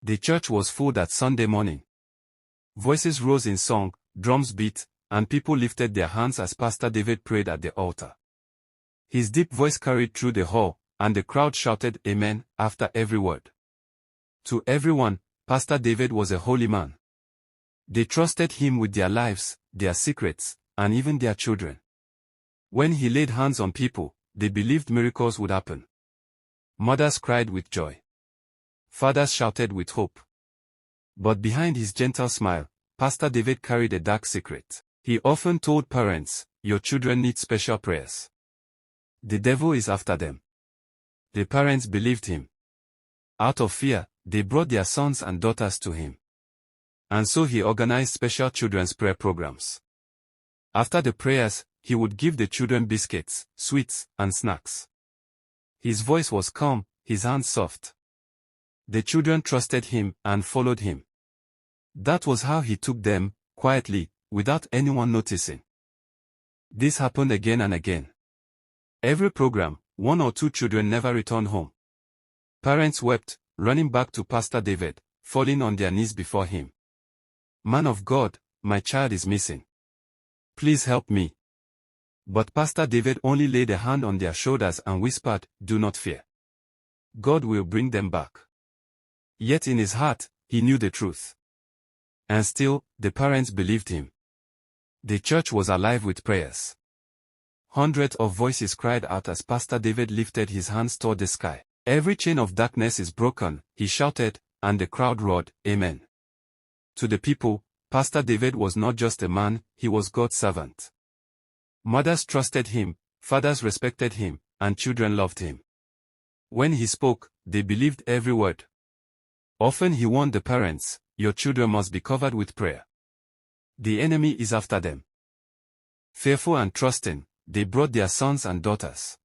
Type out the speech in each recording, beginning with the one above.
The church was full that Sunday morning. Voices rose in song, drums beat, and people lifted their hands as Pastor David prayed at the altar. His deep voice carried through the hall, and the crowd shouted "Amen" after every word. To everyone, Pastor David was a holy man. They trusted him with their lives, their secrets, and even their children. When he laid hands on people, they believed miracles would happen. Mothers cried with joy. Fathers shouted with hope. But behind his gentle smile, Pastor David carried a dark secret. He often told parents, "Your children need special prayers. The devil is after them." The parents believed him. Out of fear, they brought their sons and daughters to him. And so he organized special children's prayer programs. After the prayers, he would give the children biscuits, sweets, and snacks. His voice was calm, his hands soft. The children trusted him and followed him. That was how he took them, quietly, without anyone noticing. This happened again and again. Every program, 1 or 2 children never returned home. Parents wept, running back to Pastor David, falling on their knees before him. "Man of God, my child is missing. Please help me." But Pastor David only laid a hand on their shoulders and whispered, "Do not fear. God will bring them back." Yet in his heart, he knew the truth. And still, the parents believed him. The church was alive with prayers. Hundreds of voices cried out as Pastor David lifted his hands toward the sky. "Every chain of darkness is broken," he shouted, and the crowd roared, "Amen." To the people, Pastor David was not just a man, he was God's servant. Mothers trusted him, fathers respected him, and children loved him. When he spoke, they believed every word. Often he warned the parents, "Your children must be covered with prayer. The enemy is after them." Fearful and trusting, they brought their sons and daughters.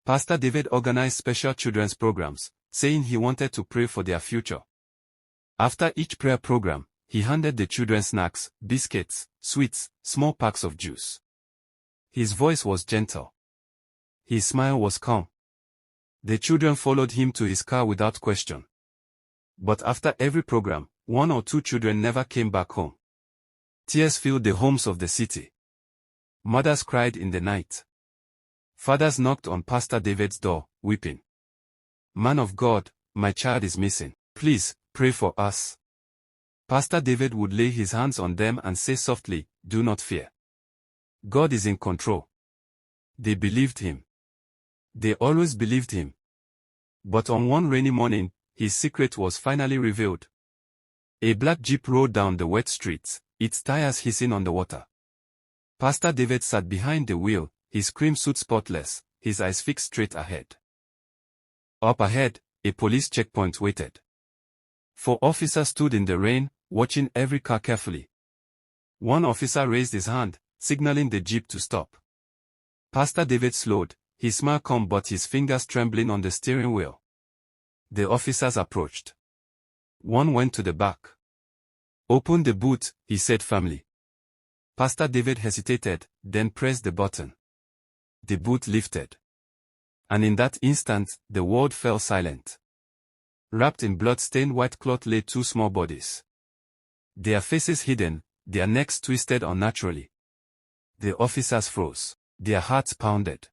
Pastor David organized special children's programs, saying he wanted to pray for their future. After each prayer program, he handed the children snacks, biscuits, sweets, small packs of juice. His voice was gentle. His smile was calm. The children followed him to his car without question. But after every program, 1 or 2 children never came back home. Tears filled the homes of the city. Mothers cried in the night. Fathers knocked on Pastor David's door, weeping. "Man of God, my child is missing. Please, pray for us." Pastor David would lay his hands on them and say softly, "Do not fear. God is in control." They believed him. They always believed him. But on one rainy morning, his secret was finally revealed. A black jeep rolled down the wet streets, its tires hissing on the water. Pastor David sat behind the wheel, his cream suit spotless, his eyes fixed straight ahead. Up ahead, a police checkpoint waited. 4 officers stood in the rain, watching every car carefully. One officer raised his hand, signaling the jeep to stop. Pastor David slowed, his smile calm but his fingers trembling on the steering wheel. The officers approached. One went to the back. "Open the boot," he said firmly. Pastor David hesitated, then pressed the button. The boot lifted. And in that instant, the world fell silent. Wrapped in blood-stained white cloth lay 2 small bodies. Their faces hidden, their necks twisted unnaturally. The officers froze. Their hearts pounded.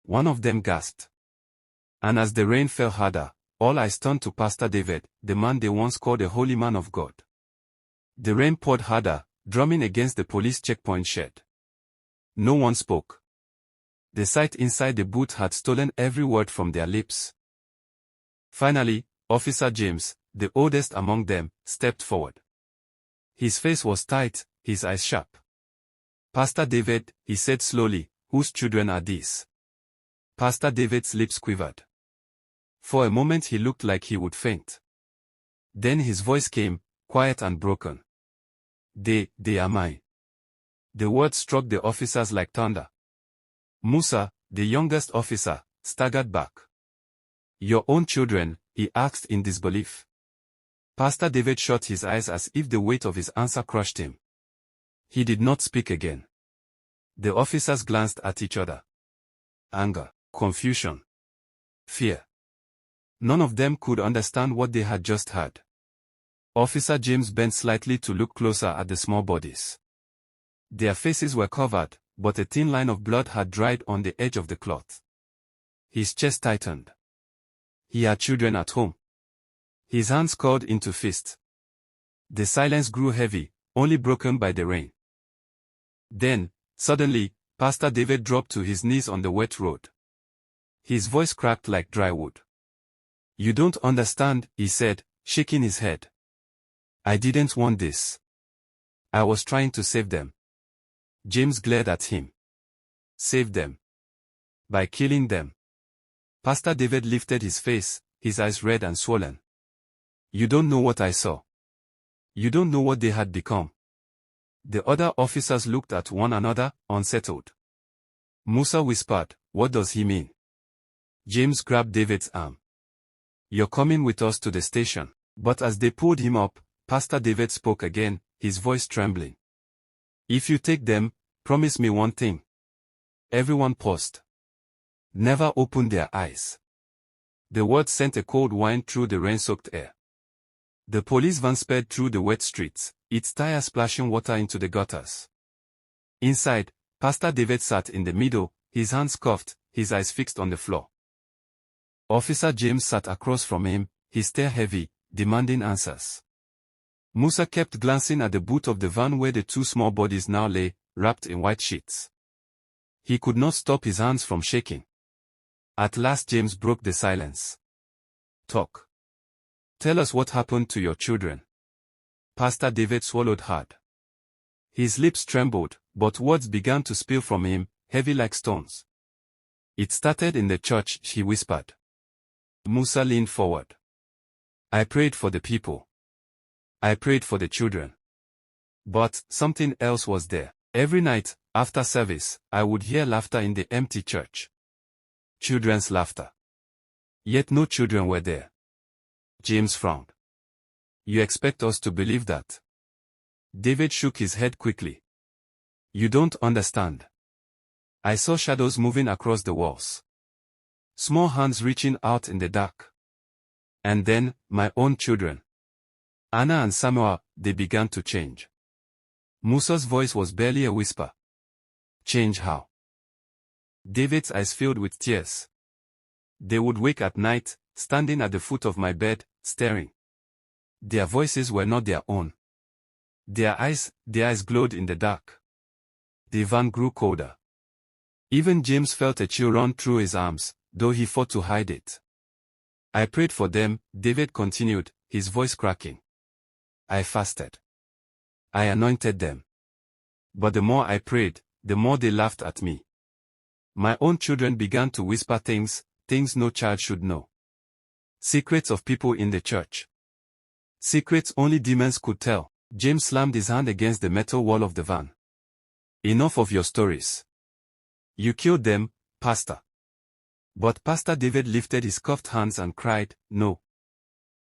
One of them gasped. And as the rain fell harder, all eyes turned to Pastor David, the man they once called a holy man of God. The rain poured harder, drumming against the police checkpoint shed. No one spoke. The sight inside the boot had stolen every word from their lips. Finally, Officer James, the oldest among them, stepped forward. His face was tight, his eyes sharp. "Pastor David," he said slowly, "whose children are these?" Pastor David's lips quivered. For a moment he looked like he would faint. Then his voice came, quiet and broken. They are mine." The words struck the officers like thunder. Musa, the youngest officer, staggered back. "Your own children?" he asked in disbelief. Pastor David shut his eyes as if the weight of his answer crushed him. He did not speak again. The officers glanced at each other. Anger, confusion, fear. None of them could understand what they had just heard. Officer James bent slightly to look closer at the small bodies. Their faces were covered, but a thin line of blood had dried on the edge of the cloth. His chest tightened. He had children at home. His hands curled into fists. The silence grew heavy, only broken by the rain. Then, suddenly, Pastor David dropped to his knees on the wet road. His voice cracked like dry wood. "You don't understand," he said, shaking his head. "I didn't want this. I was trying to save them." James glared at him. "Save them? By killing them?" Pastor David lifted his face, his eyes red and swollen. "You don't know what I saw. You don't know what they had become." The other officers looked at one another, unsettled. Musa whispered, "What does he mean?" James grabbed David's arm. "You're coming with us to the station." But as they pulled him up, Pastor David spoke again, his voice trembling. "If you take them, promise me one thing." Everyone paused. "Never open their eyes." The words sent a cold wind through the rain-soaked air. The police van sped through the wet streets, its tires splashing water into the gutters. Inside, Pastor David sat in the middle, his hands cuffed, his eyes fixed on the floor. Officer James sat across from him, his stare heavy, demanding answers. Musa kept glancing at the boot of the van where the two small bodies now lay, wrapped in white sheets. He could not stop his hands from shaking. At last James broke the silence. "Talk. Tell us what happened to your children." Pastor David swallowed hard. His lips trembled, but words began to spill from him, heavy like stones. "It started in the church," he whispered. Musa leaned forward. "I prayed for the people. I prayed for the children. But something else was there. Every night, after service, I would hear laughter in the empty church. Children's laughter. Yet no children were there." James frowned. "You expect us to believe that?" David shook his head quickly. "You don't understand. I saw shadows moving across the walls. Small hands reaching out in the dark. And then, my own children. Anna and Samuel, they began to change." Musa's voice was barely a whisper. "Change how?" David's eyes filled with tears. "They would wake at night, standing at the foot of my bed, staring. Their voices were not their own. Their eyes glowed in the dark." The van grew colder. Even James felt a chill run through his arms, though he fought to hide it. "I prayed for them," David continued, his voice cracking. "I fasted. I anointed them. But the more I prayed, the more they laughed at me. My own children began to whisper things no child should know. Secrets of people in the church. Secrets only demons could tell." James slammed his hand against the metal wall of the van. "Enough of your stories. You killed them, Pastor." But Pastor David lifted his cuffed hands and cried, "No.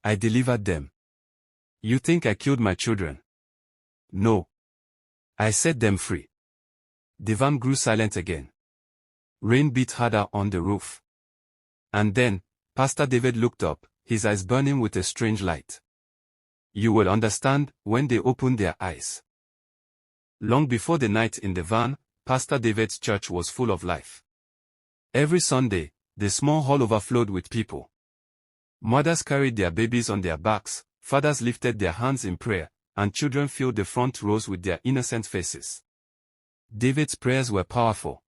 I delivered them. You think I killed my children? No. I set them free." The van grew silent again. Rain beat harder on the roof. And then, Pastor David looked up, his eyes burning with a strange light. "You will understand when they open their eyes." Long before the night in the van, Pastor David's church was full of life. Every Sunday, the small hall overflowed with people. Mothers carried their babies on their backs, fathers lifted their hands in prayer, and children filled the front rows with their innocent faces. David's prayers were powerful.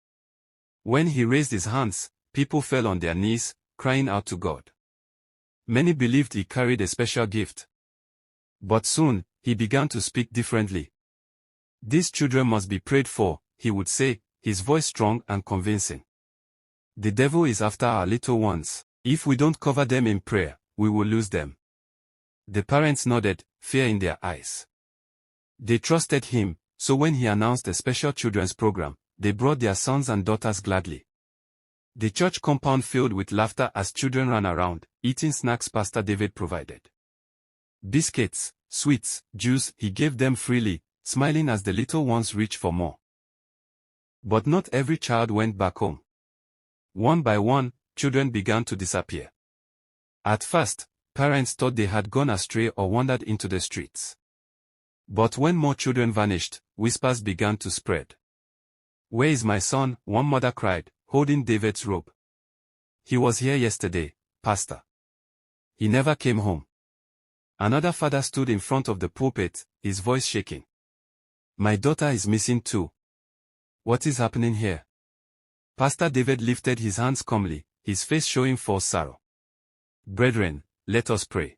When he raised his hands, people fell on their knees, crying out to God. Many believed he carried a special gift. But soon, he began to speak differently. "These children must be prayed for," he would say, his voice strong and convincing. "The devil is after our little ones. If we don't cover them in prayer, we will lose them." The parents nodded, fear in their eyes. They trusted him, so when he announced a special children's program, they brought their sons and daughters gladly. The church compound filled with laughter as children ran around, eating snacks Pastor David provided. Biscuits, sweets, juice, he gave them freely, smiling as the little ones reached for more. But not every child went back home. One by one, children began to disappear. At first, parents thought they had gone astray or wandered into the streets. But when more children vanished, whispers began to spread. "Where is my son?" one mother cried, holding David's robe. "He was here yesterday, Pastor. He never came home." Another father stood in front of the pulpit, his voice shaking. "My daughter is missing too. What is happening here?" Pastor David lifted his hands calmly, his face showing false sorrow. "Brethren, let us pray.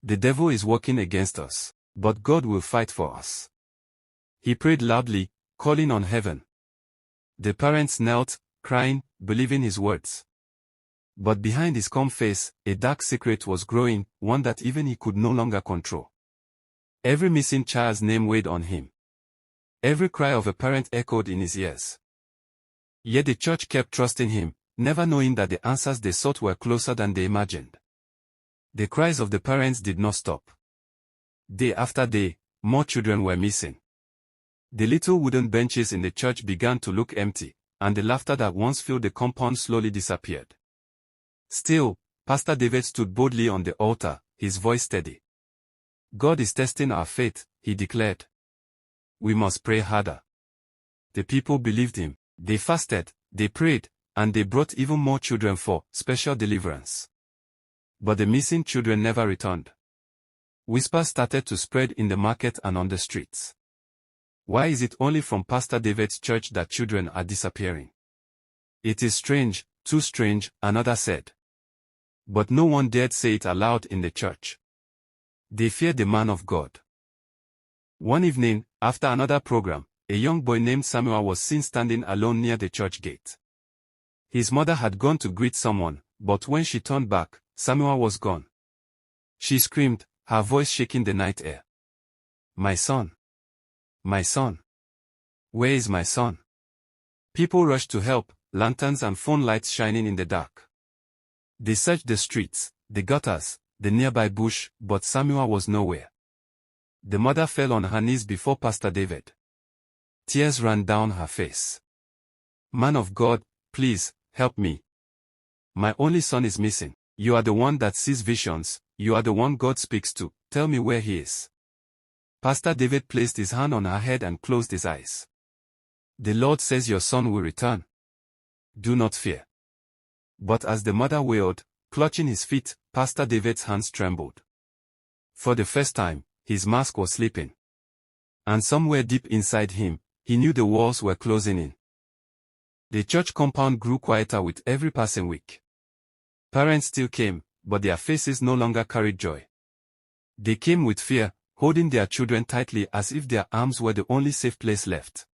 The devil is working against us, but God will fight for us." He prayed loudly, calling on heaven. The parents knelt, crying, believing his words. But behind his calm face, a dark secret was growing, one that even he could no longer control. Every missing child's name weighed on him. Every cry of a parent echoed in his ears. Yet the church kept trusting him, never knowing that the answers they sought were closer than they imagined. The cries of the parents did not stop. Day after day, more children were missing. The little wooden benches in the church began to look empty, and the laughter that once filled the compound slowly disappeared. Still, Pastor David stood boldly on the altar, his voice steady. "God is testing our faith," he declared. "We must pray harder." The people believed him. They fasted, they prayed, and they brought even more children for special deliverance. But the missing children never returned. Whispers started to spread in the market and on the streets. "Why is it only from Pastor David's church that children are disappearing? It is strange, too strange," another said. But no one dared say it aloud in the church. They feared the man of God. One evening, after another program, a young boy named Samuel was seen standing alone near the church gate. His mother had gone to greet someone, but when she turned back, Samuel was gone. She screamed, her voice shaking the night air. "My son! My son! Where is my son?" People rushed to help, lanterns and phone lights shining in the dark. They searched the streets, the gutters, the nearby bush, but Samuel was nowhere. The mother fell on her knees before Pastor David. Tears ran down her face. "Man of God, please, help me. My only son is missing. You are the one that sees visions, you are the one God speaks to, tell me where he is." Pastor David placed his hand on her head and closed his eyes. "The Lord says your son will return. Do not fear." But as the mother wailed, clutching his feet, Pastor David's hands trembled. For the first time, his mask was slipping. And somewhere deep inside him, he knew the walls were closing in. The church compound grew quieter with every passing week. Parents still came, but their faces no longer carried joy. They came with fear, holding their children tightly as if their arms were the only safe place left.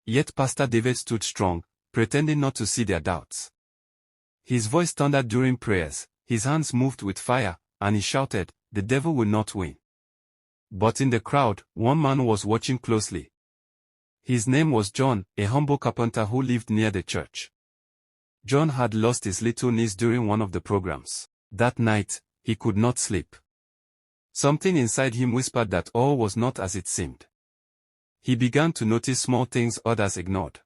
Yet Pastor David stood strong, pretending not to see their doubts. His voice thundered during prayers, his hands moved with fire, and he shouted, "The devil will not win." But in the crowd, one man was watching closely. His name was John, a humble carpenter who lived near the church. John had lost his little niece during one of the programs. That night, he could not sleep. Something inside him whispered that all was not as it seemed. He began to notice small things others ignored.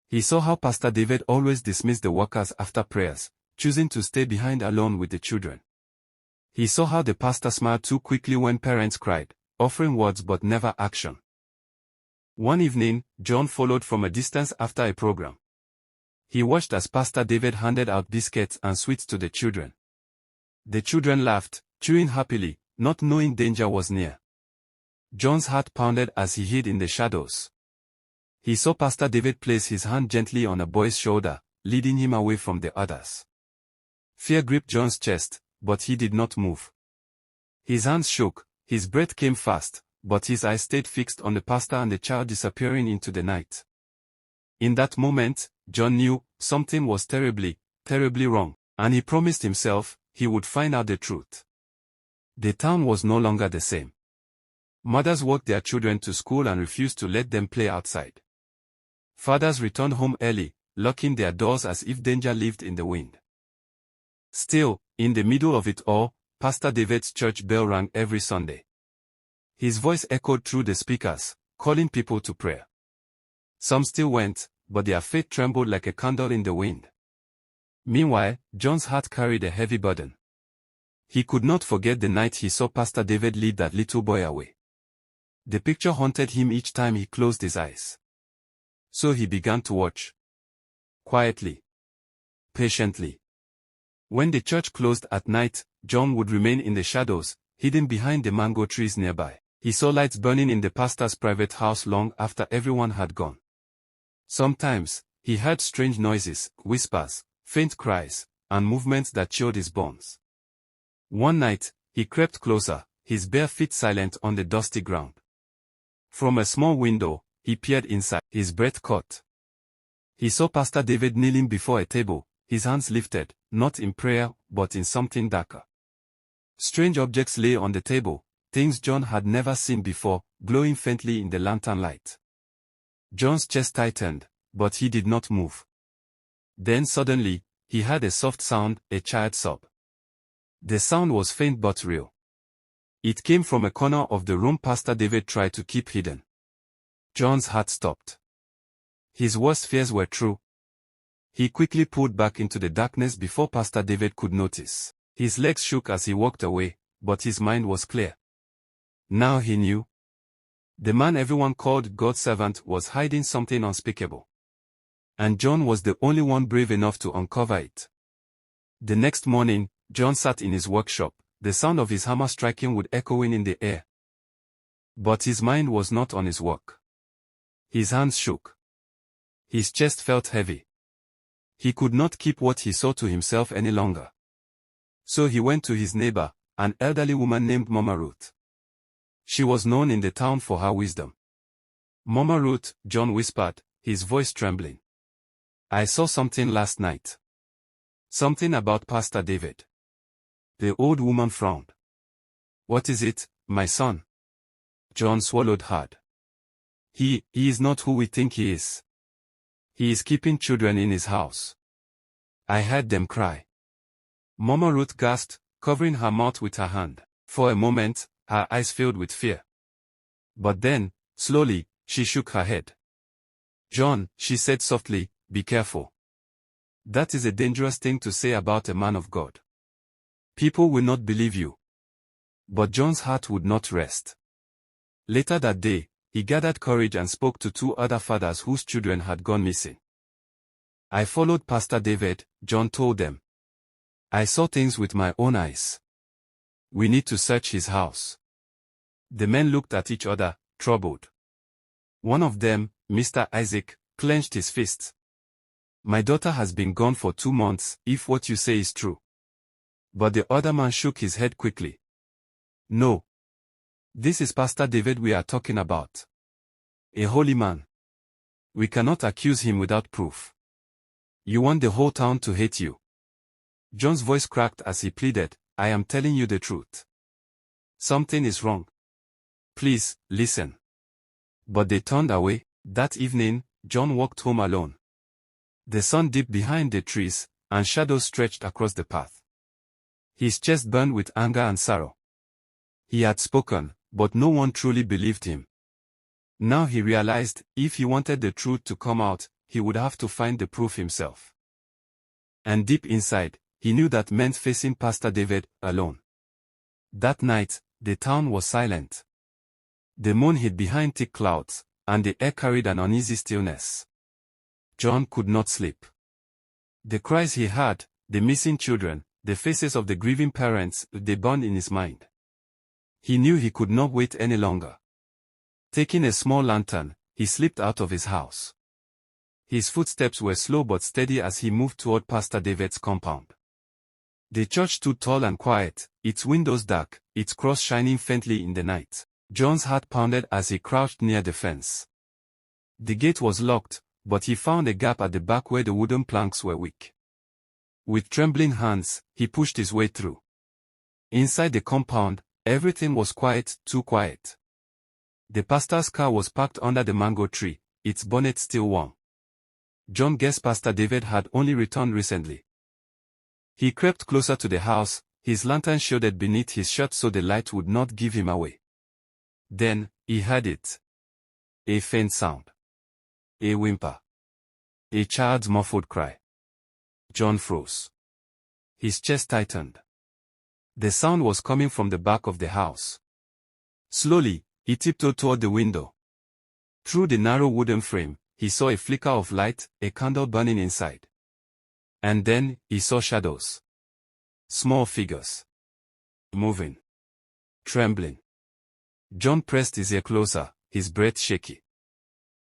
He saw how Pastor David always dismissed the workers after prayers, choosing to stay behind alone with the children. He saw how the pastor smiled too quickly when parents cried, offering words but never action. One evening, John followed from a distance after a program. He watched as Pastor David handed out biscuits and sweets to the children. The children laughed, chewing happily, not knowing danger was near. John's heart pounded as he hid in the shadows. He saw Pastor David place his hand gently on a boy's shoulder, leading him away from the others. Fear gripped John's chest, but he did not move. His hands shook, his breath came fast, but his eyes stayed fixed on the pastor and the child disappearing into the night. In that moment, John knew something was terribly, terribly wrong, and he promised himself he would find out the truth. The town was no longer the same. Mothers walked their children to school and refused to let them play outside. Fathers returned home early, locking their doors as if danger lived in the wind. Still, in the middle of it all, Pastor David's church bell rang every Sunday. His voice echoed through the speakers, calling people to prayer. Some still went, but their faith trembled like a candle in the wind. Meanwhile, John's heart carried a heavy burden. He could not forget the night he saw Pastor David lead that little boy away. The picture haunted him each time he closed his eyes. So he began to watch. Quietly. Patiently. When the church closed at night, John would remain in the shadows, hidden behind the mango trees nearby. He saw lights burning in the pastor's private house long after everyone had gone. Sometimes, he heard strange noises, whispers, faint cries, and movements that chilled his bones. One night, he crept closer, his bare feet silent on the dusty ground. From a small window, he peered inside, his breath caught. He saw Pastor David kneeling before a table, his hands lifted, not in prayer, but in something darker. Strange objects lay on the table, things John had never seen before, glowing faintly in the lantern light. John's chest tightened, but he did not move. Then suddenly, he heard a soft sound, a child's sob. The sound was faint but real. It came from a corner of the room Pastor David tried to keep hidden. John's heart stopped. His worst fears were true. He quickly pulled back into the darkness before Pastor David could notice. His legs shook as he walked away, but his mind was clear. Now he knew. The man everyone called God's servant was hiding something unspeakable. And John was the only one brave enough to uncover it. The next morning, John sat in his workshop, the sound of his hammer striking would echoing in the air. But his mind was not on his work. His hands shook. His chest felt heavy. He could not keep what he saw to himself any longer. So he went to his neighbor, an elderly woman named Mama Ruth. She was known in the town for her wisdom. Mama Ruth, John whispered, his voice trembling. I saw something last night. Something about Pastor David. The old woman frowned. What is it, my son? John swallowed hard. He is not who we think he is. He is keeping children in his house. I heard them cry. Mama Ruth gasped, covering her mouth with her hand. For a moment, her eyes filled with fear. But then, slowly, she shook her head. John, she said softly, be careful. That is a dangerous thing to say about a man of God. People will not believe you. But John's heart would not rest. Later that day, he gathered courage and spoke to 2 other fathers whose children had gone missing. I followed Pastor David, John told them. I saw things with my own eyes. We need to search his house. The men looked at each other, troubled. One of them, Mr. Isaac, clenched his fists. My daughter has been gone for 2 months, if what you say is true. But the other man shook his head quickly. No. This is Pastor David we are talking about. A holy man. We cannot accuse him without proof. You want the whole town to hate you. John's voice cracked as he pleaded, I am telling you the truth. Something is wrong. Please, listen. But they turned away. That evening, John walked home alone. The sun dipped behind the trees, and shadows stretched across the path. His chest burned with anger and sorrow. He had spoken, but no one truly believed him. Now he realized, if he wanted the truth to come out, he would have to find the proof himself. And deep inside, he knew that meant facing Pastor David alone. That night, the town was silent. The moon hid behind thick clouds, and the air carried an uneasy stillness. John could not sleep. The cries he heard, the missing children, the faces of the grieving parents, they burned in his mind. He knew he could not wait any longer. Taking a small lantern, he slipped out of his house. His footsteps were slow but steady as he moved toward Pastor David's compound. The church stood tall and quiet, its windows dark, its cross shining faintly in the night. John's heart pounded as he crouched near the fence. The gate was locked, but he found a gap at the back where the wooden planks were weak. With trembling hands, he pushed his way through. Inside the compound, everything was quiet, too quiet. The pastor's car was parked under the mango tree, its bonnet still warm. John guessed Pastor David had only returned recently. He crept closer to the house, his lantern shielded beneath his shirt so the light would not give him away. Then, he heard it. A faint sound. A whimper. A child's muffled cry. John froze. His chest tightened. The sound was coming from the back of the house. Slowly, he tiptoed toward the window. Through the narrow wooden frame, he saw a flicker of light, a candle burning inside. And then, he saw shadows. Small figures. Moving. Trembling. John pressed his ear closer, his breath shaky.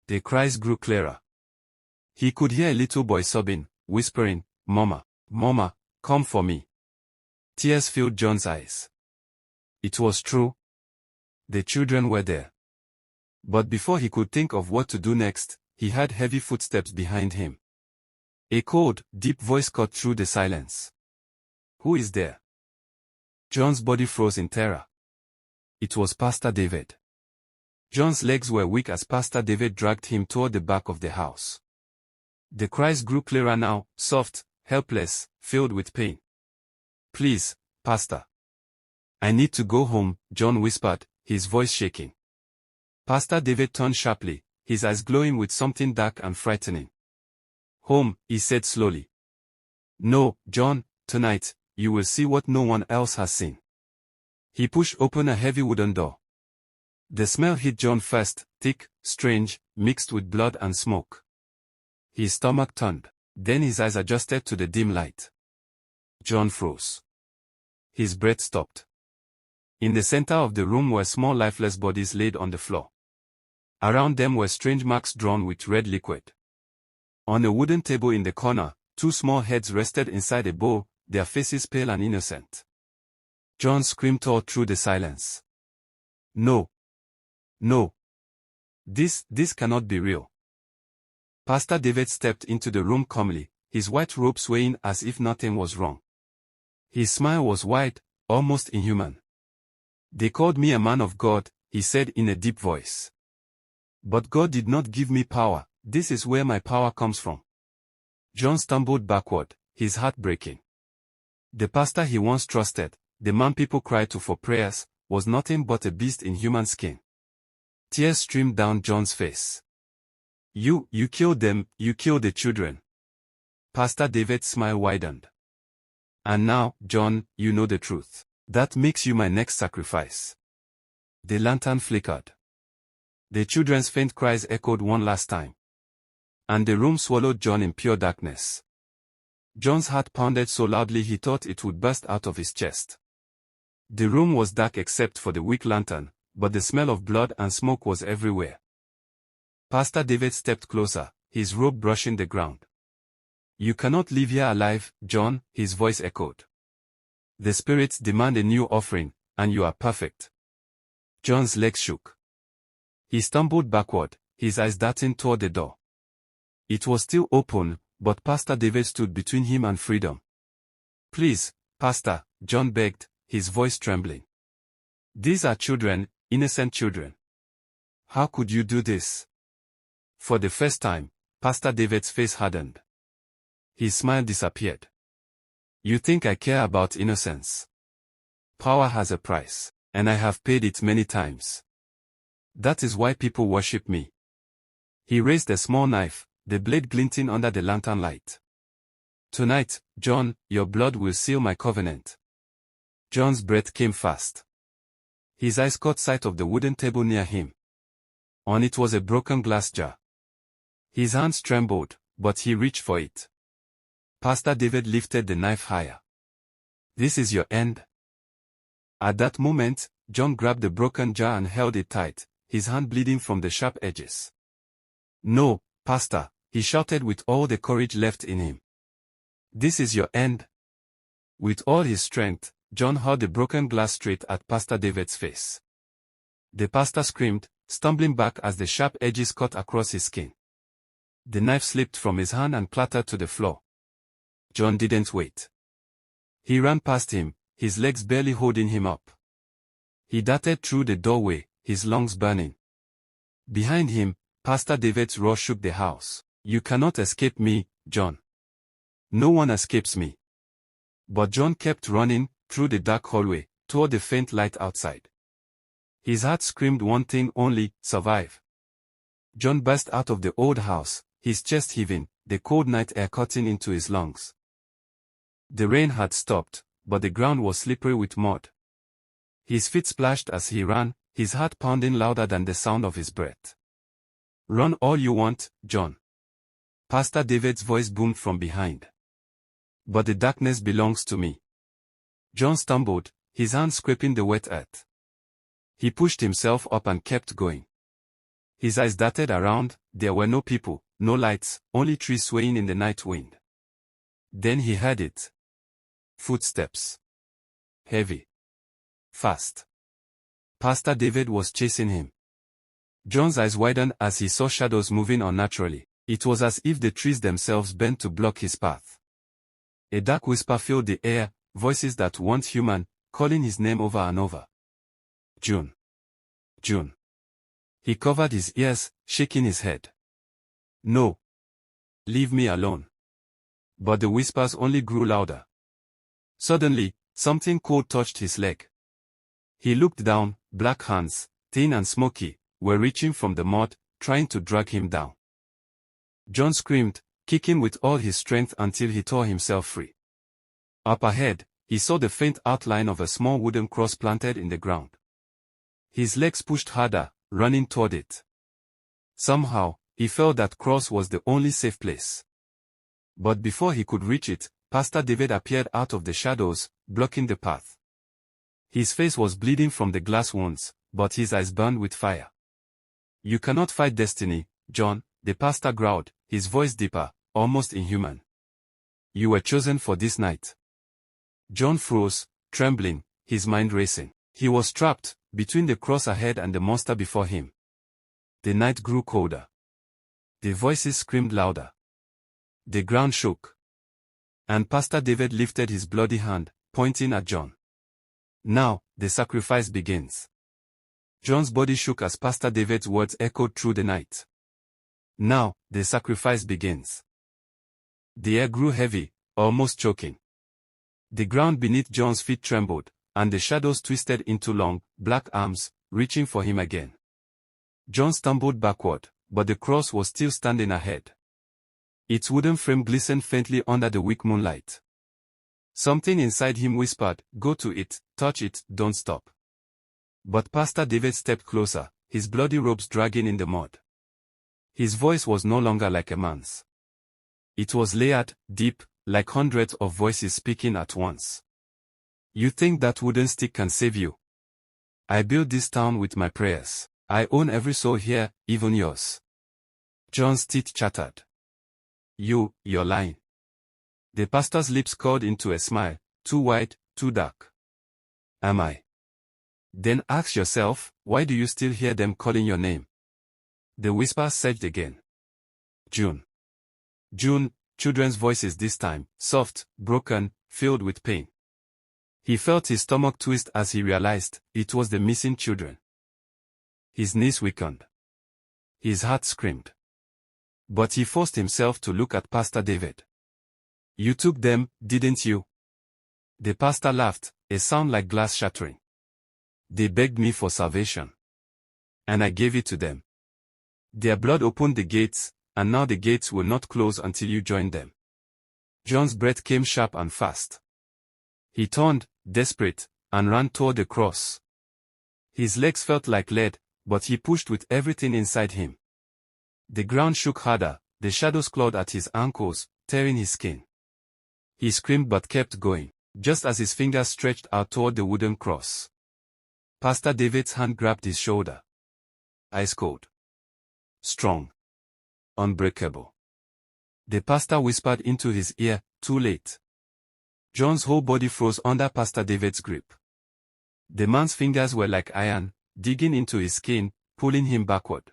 The cries grew clearer. He could hear a little boy sobbing, whispering, "Mama, Mama, come for me." Tears filled John's eyes. It was true. The children were there. But before he could think of what to do next, he heard heavy footsteps behind him. A cold, deep voice cut through the silence. "Who is there?" John's body froze in terror. It was Pastor David. John's legs were weak as Pastor David dragged him toward the back of the house. The cries grew clearer now, soft, helpless, filled with pain. "Please, Pastor. I need to go home," John whispered, his voice shaking. Pastor David turned sharply, his eyes glowing with something dark and frightening. "Home," he said slowly. "No, John, tonight, you will see what no one else has seen." He pushed open a heavy wooden door. The smell hit John first, thick, strange, mixed with blood and smoke. His stomach turned, then his eyes adjusted to the dim light. John froze. His breath stopped. In the center of the room were small lifeless bodies laid on the floor. Around them were strange marks drawn with red liquid. On a wooden table in the corner, two small heads rested inside a bowl, their faces pale and innocent. John screamed tore through the silence. "No. No. This cannot be real." Pastor David stepped into the room calmly, his white robe swaying as if nothing was wrong. His smile was wide, almost inhuman. "They called me a man of God," he said in a deep voice. "But God did not give me power. This is where my power comes from." John stumbled backward, his heart breaking. The pastor he once trusted, the man people cried to for prayers, was nothing but a beast in human skin. Tears streamed down John's face. You killed them, you killed the children." Pastor David's smile widened. "And now, John, you know the truth. That makes you my next sacrifice." The lantern flickered. The children's faint cries echoed one last time. And the room swallowed John in pure darkness. John's heart pounded so loudly he thought it would burst out of his chest. The room was dark except for the weak lantern, but the smell of blood and smoke was everywhere. Pastor David stepped closer, his robe brushing the ground. "You cannot leave here alive, John," his voice echoed. "The spirits demand a new offering, and you are perfect." John's legs shook. He stumbled backward, his eyes darting toward the door. It was still open, but Pastor David stood between him and freedom. "Please, Pastor," John begged, his voice trembling. "These are children, innocent children. How could you do this?" For the first time, Pastor David's face hardened. His smile disappeared. "You think I care about innocence? Power has a price, and I have paid it many times. That is why people worship me." He raised a small knife, the blade glinting under the lantern light. "Tonight, John, your blood will seal my covenant." John's breath came fast. His eyes caught sight of the wooden table near him. On it was a broken glass jar. His hands trembled, but he reached for it. Pastor David lifted the knife higher. "This is your end." At that moment, John grabbed the broken jar and held it tight, his hand bleeding from the sharp edges. "No, Pastor," he shouted with all the courage left in him. "This is your end." With all his strength, John hurled the broken glass straight at Pastor David's face. The pastor screamed, stumbling back as the sharp edges cut across his skin. The knife slipped from his hand and clattered to the floor. John didn't wait. He ran past him, his legs barely holding him up. He darted through the doorway, his lungs burning. Behind him, Pastor David's roar shook the house. "You cannot escape me, John. No one escapes me." But John kept running, through the dark hallway, toward the faint light outside. His heart screamed one thing only: survive. John burst out of the old house, his chest heaving, the cold night air cutting into his lungs. The rain had stopped, but the ground was slippery with mud. His feet splashed as he ran, his heart pounding louder than the sound of his breath. "Run all you want, John." Pastor David's voice boomed from behind. "But the darkness belongs to me." John stumbled, his hand scraping the wet earth. He pushed himself up and kept going. His eyes darted around, there were no people, no lights, only trees swaying in the night wind. Then he heard it. Footsteps. Heavy. Fast. Pastor David was chasing him. John's eyes widened as he saw shadows moving unnaturally. It was as if the trees themselves bent to block his path. A dark whisper filled the air, voices that weren't human, calling his name over and over. "June. June." He covered his ears, shaking his head. "No. Leave me alone." But the whispers only grew louder. Suddenly, something cold touched his leg. He looked down, black hands, thin and smoky, were reaching from the mud, trying to drag him down. John screamed, kicking with all his strength until he tore himself free. Up ahead, he saw the faint outline of a small wooden cross planted in the ground. His legs pushed harder, running toward it. Somehow, he felt that cross was the only safe place. But before he could reach it, Pastor David appeared out of the shadows, blocking the path. His face was bleeding from the glass wounds, but his eyes burned with fire. "You cannot fight destiny, John," the pastor growled, his voice deeper, almost inhuman. "You were chosen for this night." John froze, trembling, his mind racing. He was trapped between the cross ahead and the monster before him. The night grew colder. The voices screamed louder. The ground shook. And Pastor David lifted his bloody hand, pointing at John. "Now, the sacrifice begins." John's body shook as Pastor David's words echoed through the night. "Now, the sacrifice begins." The air grew heavy, almost choking. The ground beneath John's feet trembled, and the shadows twisted into long, black arms, reaching for him again. John stumbled backward, but the cross was still standing ahead. Its wooden frame glistened faintly under the weak moonlight. Something inside him whispered, "Go to it, touch it, don't stop." But Pastor David stepped closer, his bloody robes dragging in the mud. His voice was no longer like a man's. It was layered, deep, like hundreds of voices speaking at once. "You think that wooden stick can save you? I built this town with my prayers. I own every soul here, even yours." John's teeth chattered. You're lying." The pastor's lips curled into a smile, too wide, too dark. "Am I? Then ask yourself, why do you still hear them calling your name?" The whisper surged again. "June. June," children's voices this time, soft, broken, filled with pain. He felt his stomach twist as he realized it was the missing children. His knees weakened. His heart screamed. But he forced himself to look at Pastor David. "You took them, didn't you?" The pastor laughed, a sound like glass shattering. "They begged me for salvation. And I gave it to them. Their blood opened the gates, and now the gates will not close until you join them." John's breath came sharp and fast. He turned, desperate, and ran toward the cross. His legs felt like lead, but he pushed with everything inside him. The ground shook harder, the shadows clawed at his ankles, tearing his skin. He screamed but kept going, just as his fingers stretched out toward the wooden cross. Pastor David's hand grabbed his shoulder. Ice cold. Strong. Unbreakable. The pastor whispered into his ear, "Too late." John's whole body froze under Pastor David's grip. The man's fingers were like iron, digging into his skin, pulling him backward.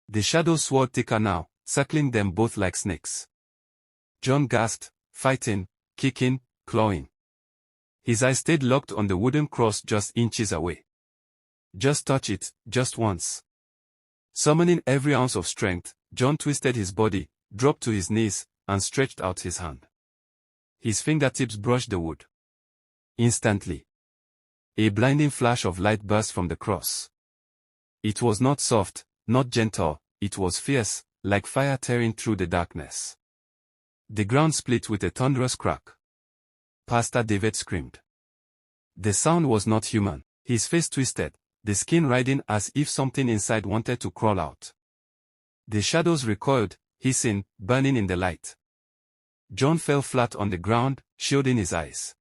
The shadows swirled thicker now, circling them both like snakes. John gasped, fighting, kicking, clawing. His eyes stayed locked on the wooden cross just inches away. "Just touch it, just once." Summoning every ounce of strength, John twisted his body, dropped to his knees, and stretched out his hand. His fingertips brushed the wood. Instantly, a blinding flash of light burst from the cross. It was not soft, not gentle, it was fierce, like fire tearing through the darkness. The ground split with a thunderous crack. Pastor David screamed. The sound was not human. His face twisted, the skin writhing as if something inside wanted to crawl out. The shadows recoiled, hissing, burning in the light. John fell flat on the ground, shielding his eyes.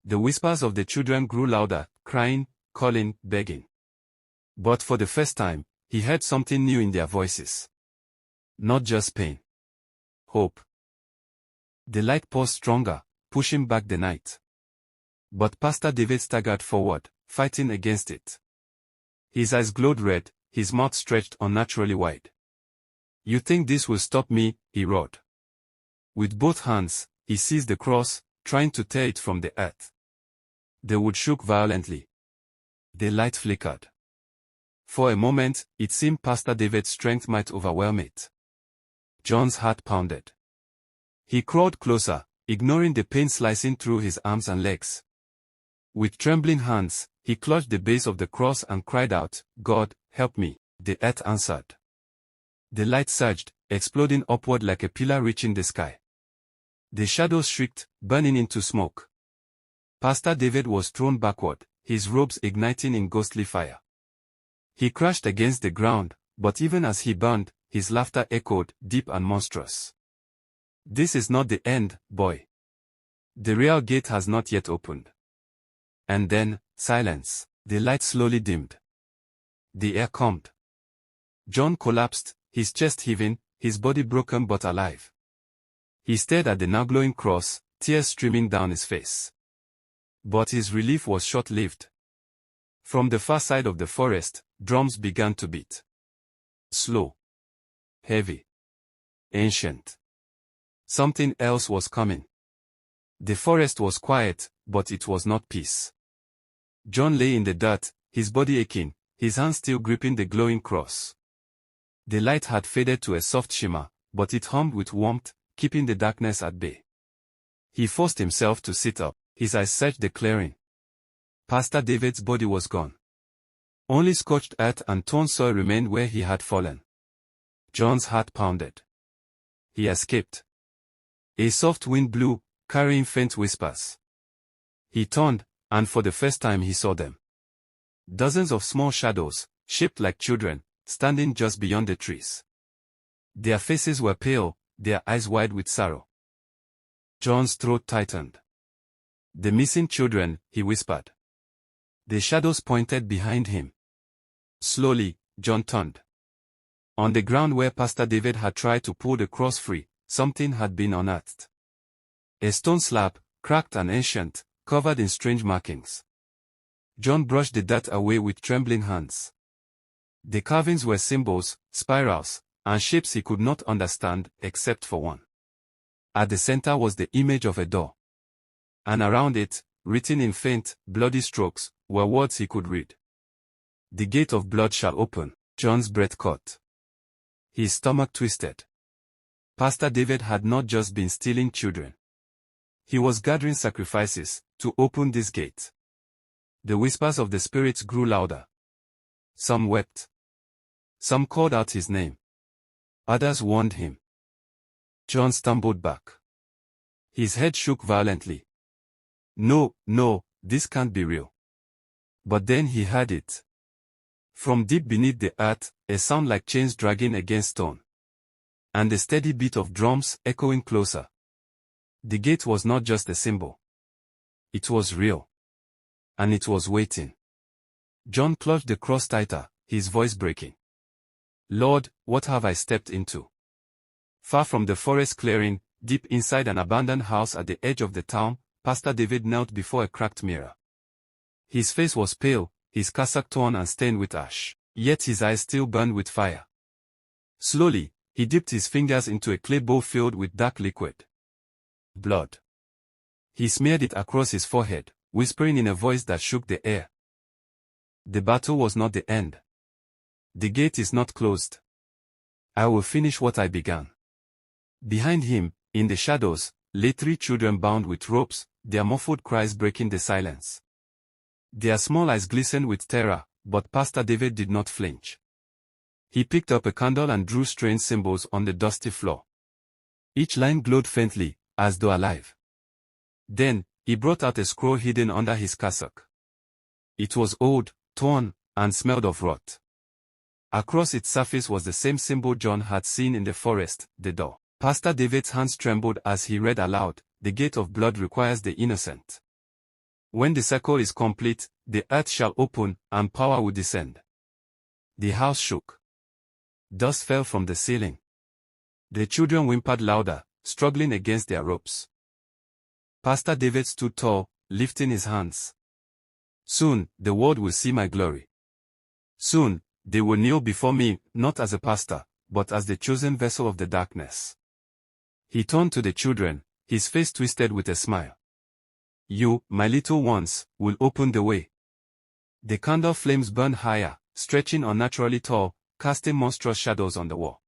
The whispers of the children grew louder, crying, calling, begging. But for the first time, he heard something new in their voices. Not just pain. Hope. The light poured stronger, pushing back the night. But Pastor David staggered forward, fighting against it. His eyes glowed red, his mouth stretched unnaturally wide. "You think this will stop me?" he roared. With both hands, he seized the cross, trying to tear it from the earth. The wood shook violently. The light flickered. For a moment, it seemed Pastor David's strength might overwhelm it. John's heart pounded. He crawled closer, ignoring the pain slicing through his arms and legs. With trembling hands, he clutched the base of the cross and cried out, "God, help me." The earth answered. The light surged, exploding upward like a pillar reaching the sky. The shadows shrieked, burning into smoke. Pastor David was thrown backward, his robes igniting in ghostly fire. He crashed against the ground, but even as he burned, his laughter echoed, deep and monstrous. "This is not the end, boy. The real gate has not yet opened." And then, silence. The light slowly dimmed. The air calmed. John collapsed, his chest heaving, his body broken but alive. He stared at the now glowing cross, tears streaming down his face. But his relief was short-lived. From the far side of the forest, drums began to beat. Slow. Heavy. Ancient. Something else was coming. The forest was quiet, but it was not peace. John lay in the dirt, his body aching, his hands still gripping the glowing cross. The light had faded to a soft shimmer, but it hummed with warmth, keeping the darkness at bay. He forced himself to sit up, his eyes searched the clearing. Pastor David's body was gone. Only scorched earth and torn soil remained where he had fallen. John's heart pounded. He escaped. A soft wind blew, carrying faint whispers. He turned, and for the first time he saw them. Dozens of small shadows, shaped like children, standing just beyond the trees. Their faces were pale, their eyes wide with sorrow. John's throat tightened. "The missing children," he whispered. The shadows pointed behind him. Slowly, John turned. On the ground where Pastor David had tried to pull the cross free, something had been unearthed. A stone slab, cracked and ancient, covered in strange markings. John brushed the dirt away with trembling hands. The carvings were symbols, spirals, and shapes he could not understand, except for one. At the center was the image of a door. And around it, written in faint, bloody strokes, were words he could read. "The gate of blood shall open." John's breath caught. His stomach twisted. Pastor David had not just been stealing children. He was gathering sacrifices to open this gate. The whispers of the spirits grew louder. Some wept. Some called out his name. Others warned him. John stumbled back. His head shook violently. No, this can't be real. But then he heard it. From deep beneath the earth, a sound like chains dragging against stone. And the steady beat of drums echoing closer. The gate was not just a symbol. It was real. And it was waiting. John clutched the cross tighter, his voice breaking. "Lord, what have I stepped into?" Far from the forest clearing, deep inside an abandoned house at the edge of the town, Pastor David knelt before a cracked mirror. His face was pale, his cassock torn and stained with ash, yet his eyes still burned with fire. Slowly, he dipped his fingers into a clay bowl filled with dark liquid. Blood. He smeared it across his forehead, whispering in a voice that shook the air. "The battle was not the end. The gate is not closed. I will finish what I began." Behind him, in the shadows, lay 3 children bound with ropes, their muffled cries breaking the silence. Their small eyes glistened with terror, but Pastor David did not flinch. He picked up a candle and drew strange symbols on the dusty floor. Each line glowed faintly, as though alive. Then, He brought out a scroll hidden under his cassock. It was old, torn, and smelled of rot. Across its surface was the same symbol John had seen in the forest, the door. Pastor David's hands trembled as he read aloud, "The gate of blood requires the innocent. When the circle is complete, the earth shall open, and power will descend." The house shook. Dust fell from the ceiling. The children whimpered louder, struggling against their ropes. Pastor David stood tall, lifting his hands. "Soon, the world will see my glory. Soon, they will kneel before me, not as a pastor, but as the chosen vessel of the darkness." He turned to the children, his face twisted with a smile. "You, my little ones, will open the way." The candle flames burned higher, stretching unnaturally tall, casting monstrous shadows on the wall.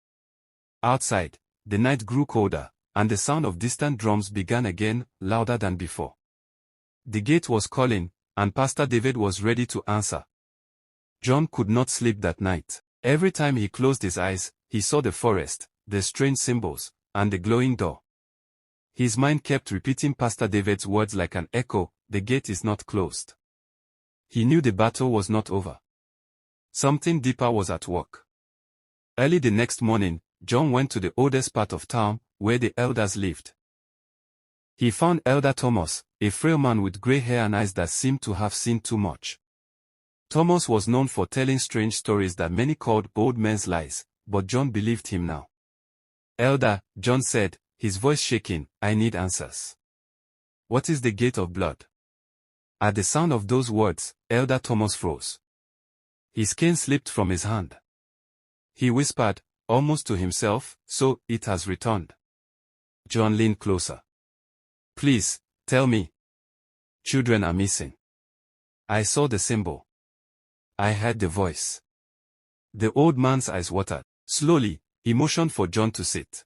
Outside, the night grew colder, and the sound of distant drums began again, louder than before. The gate was calling, and Pastor David was ready to answer. John could not sleep that night. Every time he closed his eyes, he saw the forest, the strange symbols, and the glowing door. His mind kept repeating Pastor David's words like an echo, "The gate is not closed." He knew the battle was not over. Something deeper was at work. Early the next morning, John went to the oldest part of town, where the elders lived. He found Elder Thomas, a frail man with gray hair and eyes that seemed to have seen too much. Thomas was known for telling strange stories that many called old men's lies, but John believed him now. "Elder," John said, his voice shaking, "I need answers. What is the gate of blood?" At the sound of those words, Elder Thomas froze. His cane slipped from his hand. He whispered, almost to himself, "So, it has returned." John leaned closer. "Please, tell me. Children are missing. I saw the symbol. I heard the voice." The old man's eyes watered. Slowly, he motioned for John to sit.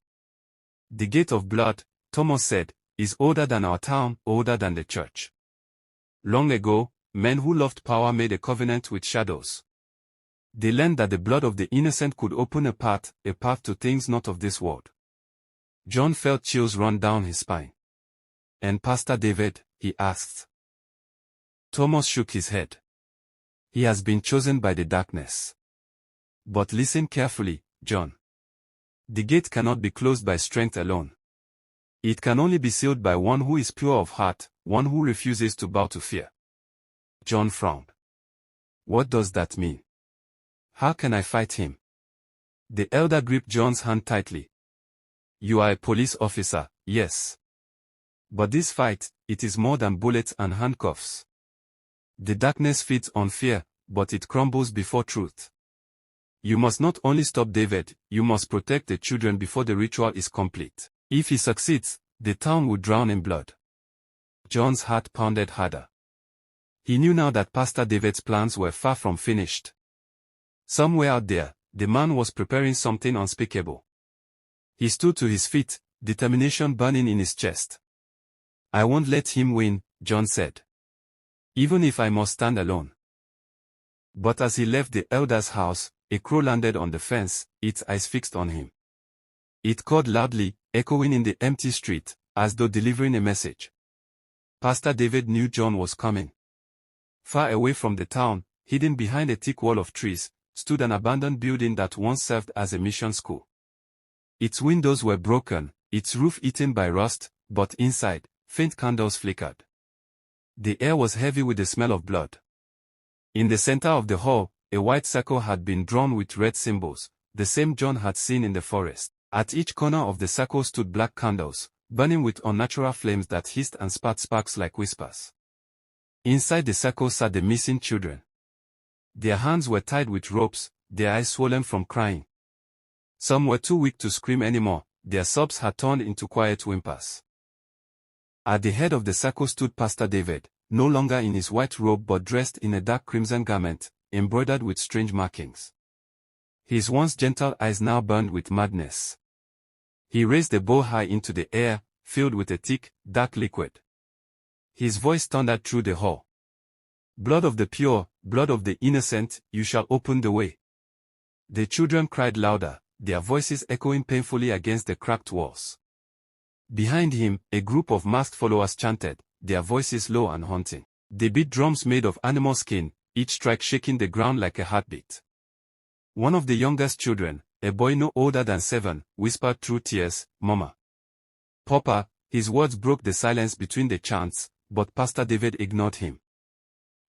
"The gate of blood," Thomas said, "is older than our town, older than the church. Long ago, men who loved power made a covenant with shadows. They learned that the blood of the innocent could open a path to things not of this world." John felt chills run down his spine. "And Pastor David?" he asked. Thomas shook his head. "He has been chosen by the darkness. But listen carefully, John. The gate cannot be closed by strength alone. It can only be sealed by one who is pure of heart, one who refuses to bow to fear." John frowned. "What does that mean? How can I fight him?" The elder gripped John's hand tightly. "You are a police officer, yes. But this fight, it is more than bullets and handcuffs. The darkness feeds on fear, but it crumbles before truth. You must not only stop David, you must protect the children before the ritual is complete. If he succeeds, the town will drown in blood." John's heart pounded harder. He knew now that Pastor David's plans were far from finished. Somewhere out there, the man was preparing something unspeakable. He stood to his feet, determination burning in his chest. "I won't let him win," John said. "Even if I must stand alone." But as he left the elder's house, a crow landed on the fence, its eyes fixed on him. It cawed loudly, echoing in the empty street, as though delivering a message. Pastor David knew John was coming. Far away from the town, hidden behind a thick wall of trees, stood an abandoned building that once served as a mission school. Its windows were broken, its roof eaten by rust, but inside, faint candles flickered. The air was heavy with the smell of blood. In the center of the hall, a white circle had been drawn with red symbols, the same John had seen in the forest. At each corner of the circle stood black candles, burning with unnatural flames that hissed and spat sparks like whispers. Inside the circle sat the missing children. Their hands were tied with ropes, their eyes swollen from crying. Some were too weak to scream anymore, their sobs had turned into quiet whimpers. At the head of the circle stood Pastor David, no longer in his white robe but dressed in a dark crimson garment, embroidered with strange markings. His once gentle eyes now burned with madness. He raised the bowl high into the air, filled with a thick, dark liquid. His voice thundered through the hall. "Blood of the pure, blood of the innocent, you shall open the way." The children cried louder, their voices echoing painfully against the cracked walls. Behind him, a group of masked followers chanted, their voices low and haunting. They beat drums made of animal skin, each strike shaking the ground like a heartbeat. One of the youngest children, a boy no older than 7, whispered through tears, "Mama." "Papa." His words broke the silence between the chants, but Pastor David ignored him.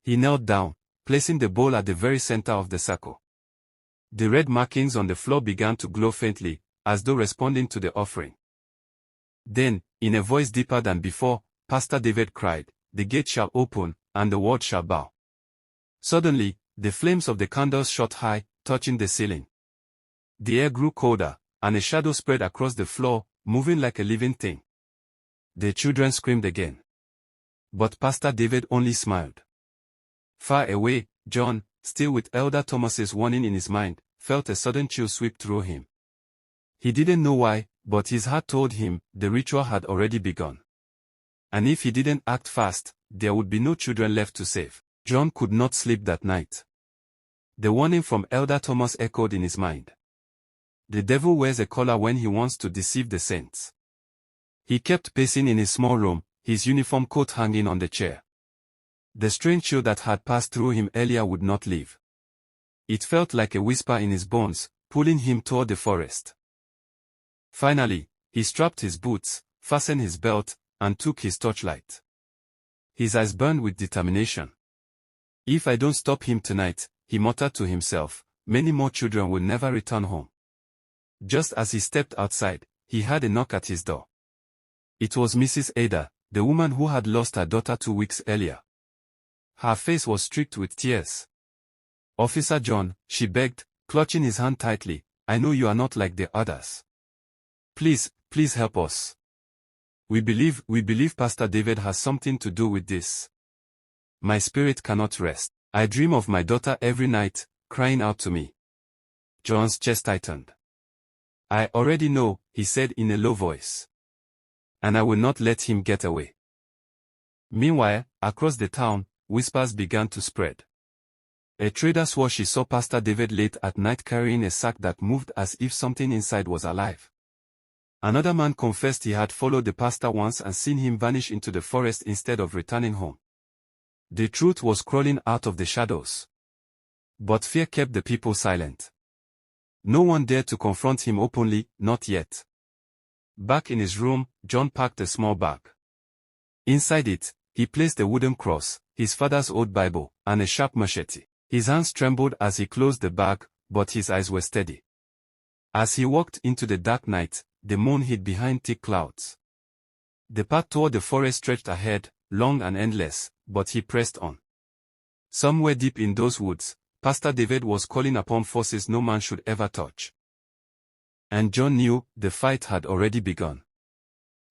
He knelt down, placing the bowl at the very center of the circle. The red markings on the floor began to glow faintly, as though responding to the offering. Then, in a voice deeper than before, Pastor David cried, "The gate shall open, and the world shall bow." Suddenly, the flames of the candles shot high, touching the ceiling. The air grew colder, and a shadow spread across the floor, moving like a living thing. The children screamed again. But Pastor David only smiled. Far away, John, still with Elder Thomas's warning in his mind, felt a sudden chill sweep through him. He didn't know why, but his heart told him the ritual had already begun. And if he didn't act fast, there would be no children left to save. John could not sleep that night. The warning from Elder Thomas echoed in his mind. The devil wears a collar when he wants to deceive the saints. He kept pacing in his small room, his uniform coat hanging on the chair. The strange chill that had passed through him earlier would not leave. It felt like a whisper in his bones, pulling him toward the forest. Finally, he strapped his boots, fastened his belt, and took his torchlight. His eyes burned with determination. "If I don't stop him tonight," he muttered to himself, "many more children will never return home." Just as he stepped outside, he heard a knock at his door. It was Mrs. Ada, the woman who had lost her daughter 2 weeks earlier. Her face was streaked with tears. "Officer John," she begged, clutching his hand tightly, "I know you are not like the others. Please help us. We believe Pastor David has something to do with this. My spirit cannot rest. I dream of my daughter every night, crying out to me." John's chest tightened. "I already know," he said in a low voice. "And I will not let him get away." Meanwhile, across the town, whispers began to spread. A trader swore she saw Pastor David late at night carrying a sack that moved as if something inside was alive. Another man confessed he had followed the pastor once and seen him vanish into the forest instead of returning home. The truth was crawling out of the shadows. But fear kept the people silent. No one dared to confront him openly, not yet. Back in his room, John packed a small bag. Inside it, he placed a wooden cross, his father's old Bible, and a sharp machete. His hands trembled as he closed the bag, but his eyes were steady. As he walked into the dark night, the moon hid behind thick clouds. The path toward the forest stretched ahead, long and endless, but he pressed on. Somewhere deep in those woods, Pastor David was calling upon forces no man should ever touch. And John knew the fight had already begun.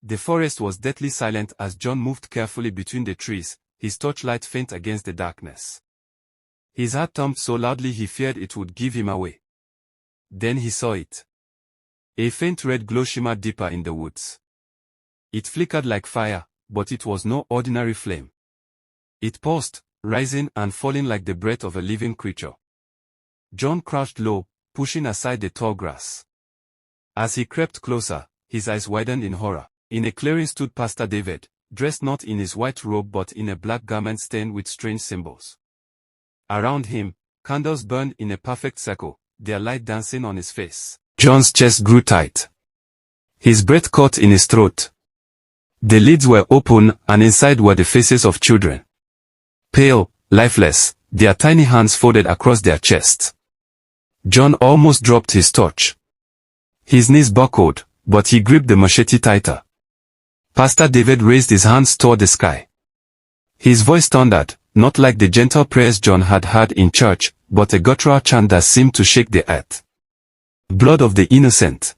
The forest was deathly silent as John moved carefully between the trees, his torchlight faint against the darkness. His heart thumped so loudly he feared it would give him away. Then he saw it. A faint red glow shimmered deeper in the woods. It flickered like fire, but it was no ordinary flame. It pulsed, rising and falling like the breath of a living creature. John crouched low, pushing aside the tall grass. As he crept closer, his eyes widened in horror. In a clearing stood Pastor David, dressed not in his white robe but in a black garment stained with strange symbols. Around him, candles burned in a perfect circle, their light dancing on his face. John's chest grew tight. His breath caught in his throat. The lids were open, and inside were the faces of children. Pale, lifeless, their tiny hands folded across their chests. John almost dropped his torch. His knees buckled, but he gripped the machete tighter. Pastor David raised his hands toward the sky. His voice thundered, not like the gentle prayers John had heard in church, but a guttural chant that seemed to shake the earth. Blood of the innocent.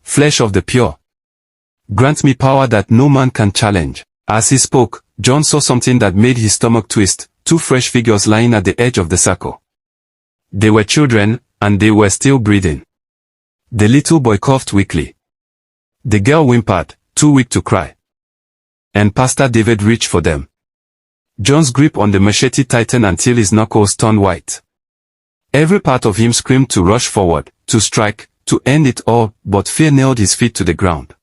Flesh of the pure. Grant me power that no man can challenge. As he spoke, John saw something that made his stomach twist, 2 fresh figures lying at the edge of the circle. They were children, and they were still breathing. The little boy coughed weakly. The girl whimpered, too weak to cry. And Pastor David reached for them. John's grip on the machete tightened until his knuckles turned white. Every part of him screamed to rush forward, to strike, to end it all, but fear nailed his feet to the ground.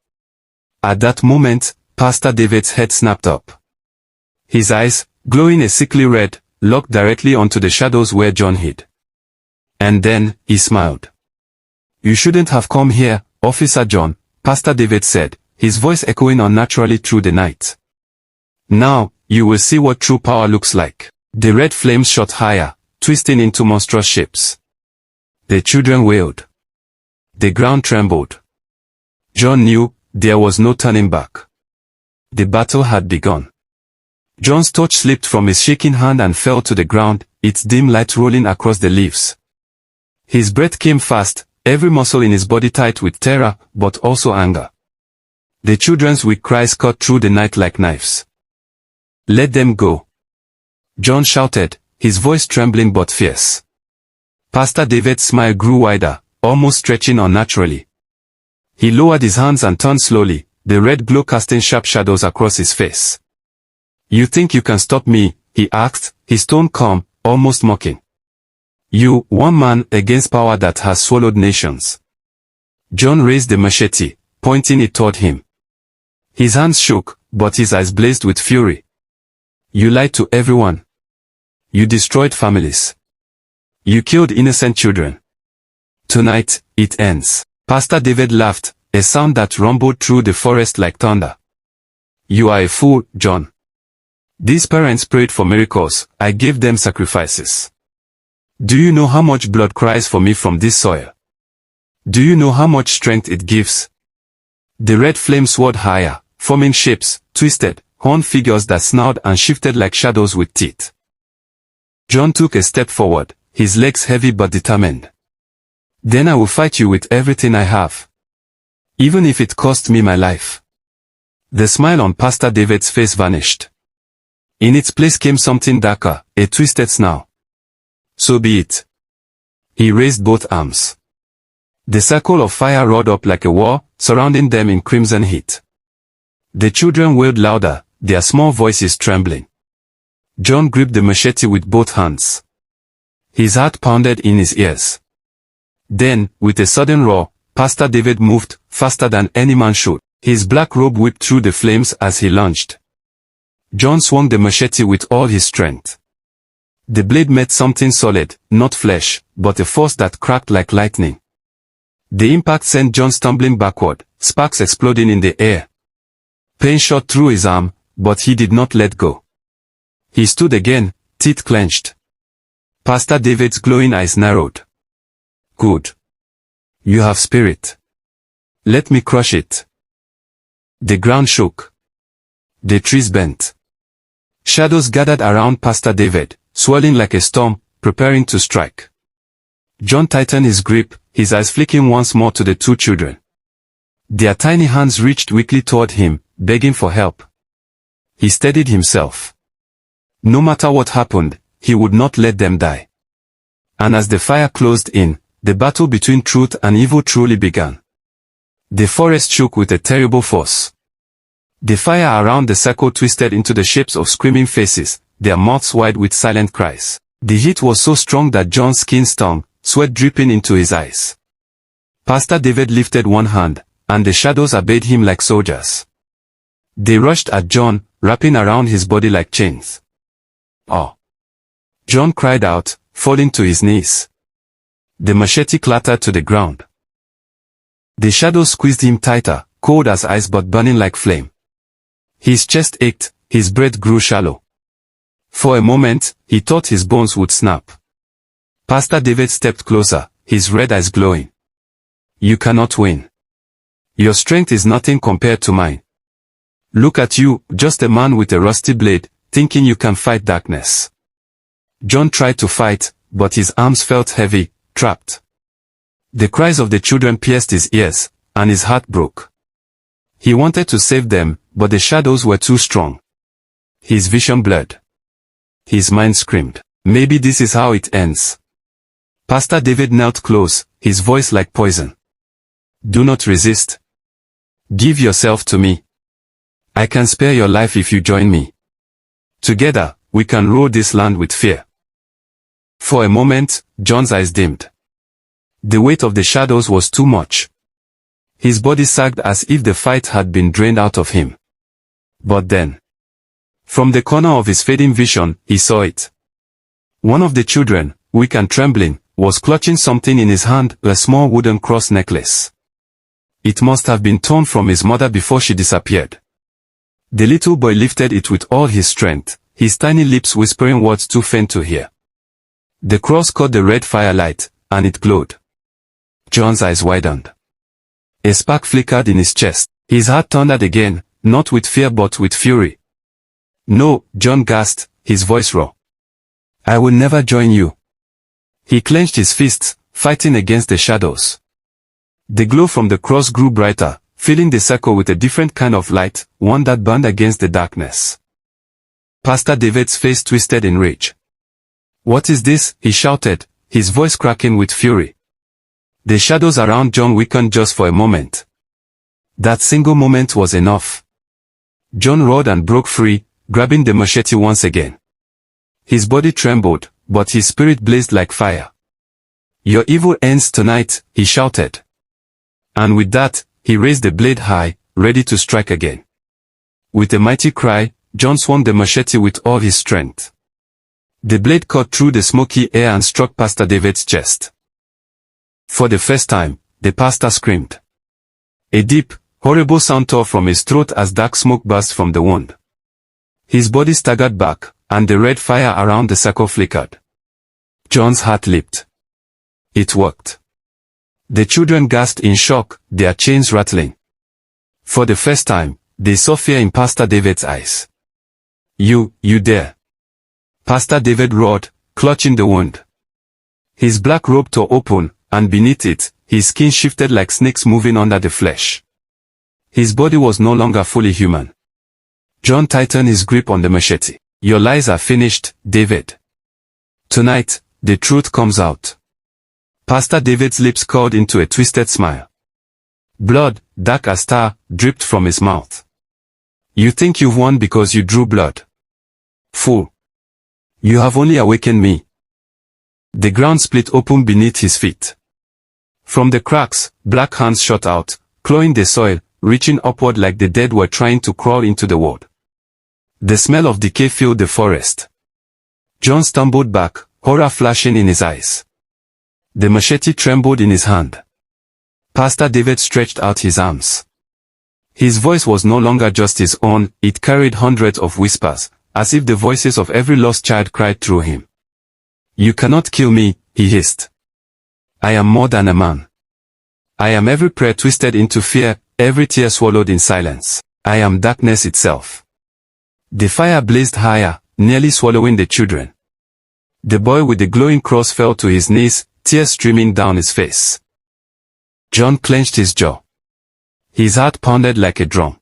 At that moment, Pastor David's head snapped up. His eyes, glowing a sickly red, locked directly onto the shadows where John hid. And then, he smiled. "You shouldn't have come here, Officer John," Pastor David said, his voice echoing unnaturally through the night. "Now, you will see what true power looks like." The red flames shot higher, twisting into monstrous shapes. The children wailed. The ground trembled. John knew there was no turning back. The battle had begun. John's torch slipped from his shaking hand and fell to the ground, its dim light rolling across the leaves. His breath came fast, every muscle in his body tight with terror, but also anger. The children's weak cries cut through the night like knives. "Let them go," John shouted, his voice trembling but fierce. Pastor David's smile grew wider, almost stretching unnaturally. He lowered his hands and turned slowly, the red glow casting sharp shadows across his face. "You think you can stop me?" he asked, his tone calm, almost mocking. "You, one man against power that has swallowed nations." John raised the machete, pointing it toward him. His hands shook, but his eyes blazed with fury. "You lied to everyone. You destroyed families. You killed innocent children. Tonight, it ends." Pastor David laughed, a sound that rumbled through the forest like thunder. "You are a fool, John. These parents prayed for miracles, I gave them sacrifices. Do you know how much blood cries for me from this soil? Do you know how much strength it gives?" The red flame soared higher, forming shapes, twisted, horned figures that snarled and shifted like shadows with teeth. John took a step forward, his legs heavy but determined. "Then I will fight you with everything I have. Even if it cost me my life." The smile on Pastor David's face vanished. In its place came something darker, a twisted snarl. "So be it." He raised both arms. The circle of fire roared up like a war, surrounding them in crimson heat. The children wailed louder, their small voices trembling. John gripped the machete with both hands. His heart pounded in his ears. Then, with a sudden roar, Pastor David moved, faster than any man should. His black robe whipped through the flames as he lunged. John swung the machete with all his strength. The blade met something solid, not flesh, but a force that cracked like lightning. The impact sent John stumbling backward, sparks exploding in the air. Pain shot through his arm, but he did not let go. He stood again, teeth clenched. Pastor David's glowing eyes narrowed. "Good. You have spirit. Let me crush it." The ground shook. The trees bent. Shadows gathered around Pastor David, swirling like a storm, preparing to strike. John tightened his grip, his eyes flicking once more to the two children. Their tiny hands reached weakly toward him, begging for help. He steadied himself. No matter what happened, he would not let them die. And as the fire closed in, the battle between truth and evil truly began. The forest shook with a terrible force. The fire around the circle twisted into the shapes of screaming faces, their mouths wide with silent cries. The heat was so strong that John's skin stung, sweat dripping into his eyes. Pastor David lifted one hand, and the shadows obeyed him like soldiers. They rushed at John, wrapping around his body like chains. "Oh!" John cried out, falling to his knees. The machete clattered to the ground. The shadows squeezed him tighter, cold as ice but burning like flame. His chest ached, his breath grew shallow. For a moment, he thought his bones would snap. Pastor David stepped closer, his red eyes glowing. "You cannot win. Your strength is nothing compared to mine. Look at you, just a man with a rusty blade, thinking you can fight darkness." John tried to fight, but his arms felt heavy, trapped. The cries of the children pierced his ears, and his heart broke. He wanted to save them, but the shadows were too strong. His vision blurred. His mind screamed, "Maybe this is how it ends." Pastor David knelt close, his voice like poison. "Do not resist. Give yourself to me. I can spare your life if you join me. Together, we can rule this land with fear." For a moment, John's eyes dimmed. The weight of the shadows was too much. His body sagged as if the fight had been drained out of him. But then, From the corner of his fading vision, he saw it. One of the children, weak and trembling, was clutching something in his hand, a small wooden cross necklace. It must have been torn from his mother before she disappeared. The little boy lifted it with all his strength, his tiny lips whispering words too faint to hear. The cross caught the red firelight, and it glowed. John's eyes widened. A spark flickered in his chest. His heart thundered again, not with fear but with fury. "No," John gasped, his voice raw. "I will never join you." He clenched his fists, fighting against the shadows. The glow from the cross grew brighter, filling the circle with a different kind of light, one that burned against the darkness. Pastor David's face twisted in rage. "What is this?" he shouted, his voice cracking with fury. The shadows around John weakened just for a moment. That single moment was enough. John roared and broke free, grabbing the machete once again. His body trembled, but his spirit blazed like fire. "Your evil ends tonight," he shouted. And with that, he raised the blade high, ready to strike again. With a mighty cry, John swung the machete with all his strength. The blade cut through the smoky air and struck Pastor David's chest. For the first time, the pastor screamed. A deep, horrible sound tore from his throat as dark smoke burst from the wound. His body staggered back, and the red fire around the circle flickered. John's heart leaped. It worked. The children gasped in shock, their chains rattling. For the first time, they saw fear in Pastor David's eyes. You dare!" Pastor David roared, clutching the wound. His black robe tore open, and beneath it, his skin shifted like snakes moving under the flesh. His body was no longer fully human. John tightened his grip on the machete. "Your lies are finished, David. Tonight, the truth comes out." Pastor David's lips curled into a twisted smile. Blood, dark as tar, dripped from his mouth. "You think you've won because you drew blood? Fool. You have only awakened me." The ground split open beneath his feet. From the cracks, black hands shot out, clawing the soil, reaching upward like the dead were trying to crawl into the world. The smell of decay filled the forest. John stumbled back, horror flashing in his eyes. The machete trembled in his hand. Pastor David stretched out his arms. His voice was no longer just his own, it carried hundreds of whispers, as if the voices of every lost child cried through him. "You cannot kill me," he hissed. "I am more than a man. I am every prayer twisted into fear, every tear swallowed in silence. I am darkness itself." The fire blazed higher, nearly swallowing the children. The boy with the glowing cross fell to his knees, tears streaming down his face. John clenched his jaw. His heart pounded like a drum.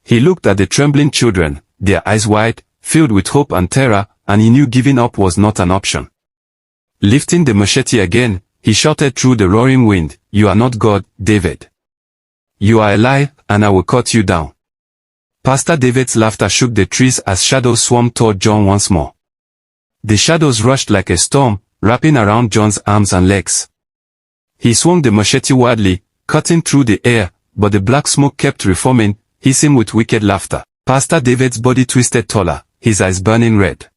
He looked at the trembling children, their eyes wide, filled with hope and terror, and he knew giving up was not an option. Lifting the machete again, he shouted through the roaring wind, "You are not God, David. You are a lie, and I will cut you down." Pastor David's laughter shook the trees as shadows swarmed toward John once more. The shadows rushed like a storm, wrapping around John's arms and legs. He swung the machete wildly, cutting through the air, but the black smoke kept reforming, hissing with wicked laughter. Pastor David's body twisted taller, his eyes burning red.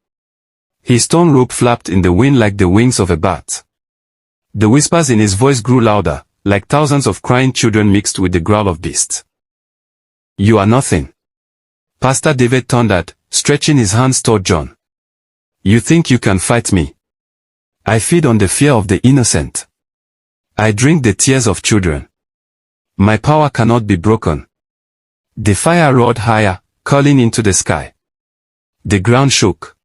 His torn robe flapped in the wind like the wings of a bat. The whispers in his voice grew louder, like thousands of crying children mixed with the growl of beasts. "You are nothing." Pastor David thundered, stretching his hands toward John. "You think you can fight me? I feed on the fear of the innocent. I drink the tears of children. My power cannot be broken." The fire roared higher, curling into the sky. The ground shook.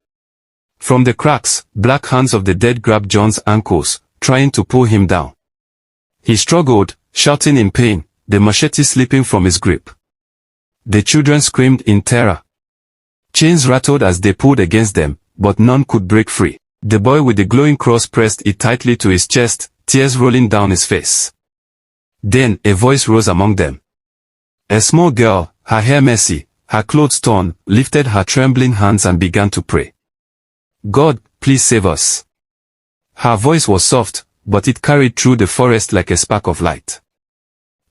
From the cracks, black hands of the dead grabbed John's ankles, trying to pull him down. He struggled, shouting in pain, the machete slipping from his grip. The children screamed in terror. Chains rattled as they pulled against them, but none could break free. The boy with the glowing cross pressed it tightly to his chest, tears rolling down his face. Then a voice rose among them. A small girl, her hair messy, her clothes torn, lifted her trembling hands and began to pray. "God, please save us." Her voice was soft, but it carried through the forest like a spark of light.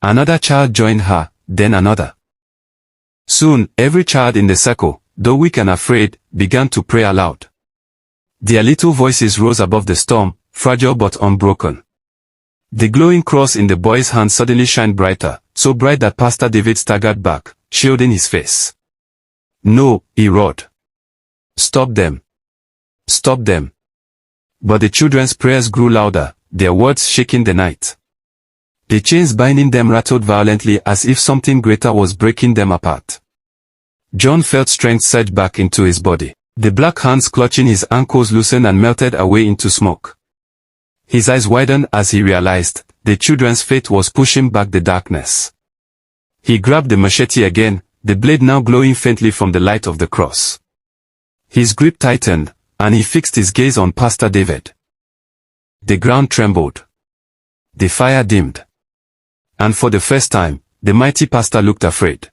Another child joined her, then another. Soon, every child in the circle, though weak and afraid, began to pray aloud. Their little voices rose above the storm, fragile but unbroken. The glowing cross in the boy's hand suddenly shined brighter, so bright that Pastor David staggered back, shielding his face. "No," he roared. "Stop them. Stop them." But the children's prayers grew louder, their words shaking the night. The chains binding them rattled violently as if something greater was breaking them apart. John felt strength surge back into his body. The black hands clutching his ankles loosened and melted away into smoke. His eyes widened as he realized the children's fate was pushing back the darkness. He grabbed the machete again, the blade now glowing faintly from the light of the cross. His grip tightened, and he fixed his gaze on Pastor David. The ground trembled. The fire dimmed. And for the first time, the mighty pastor looked afraid.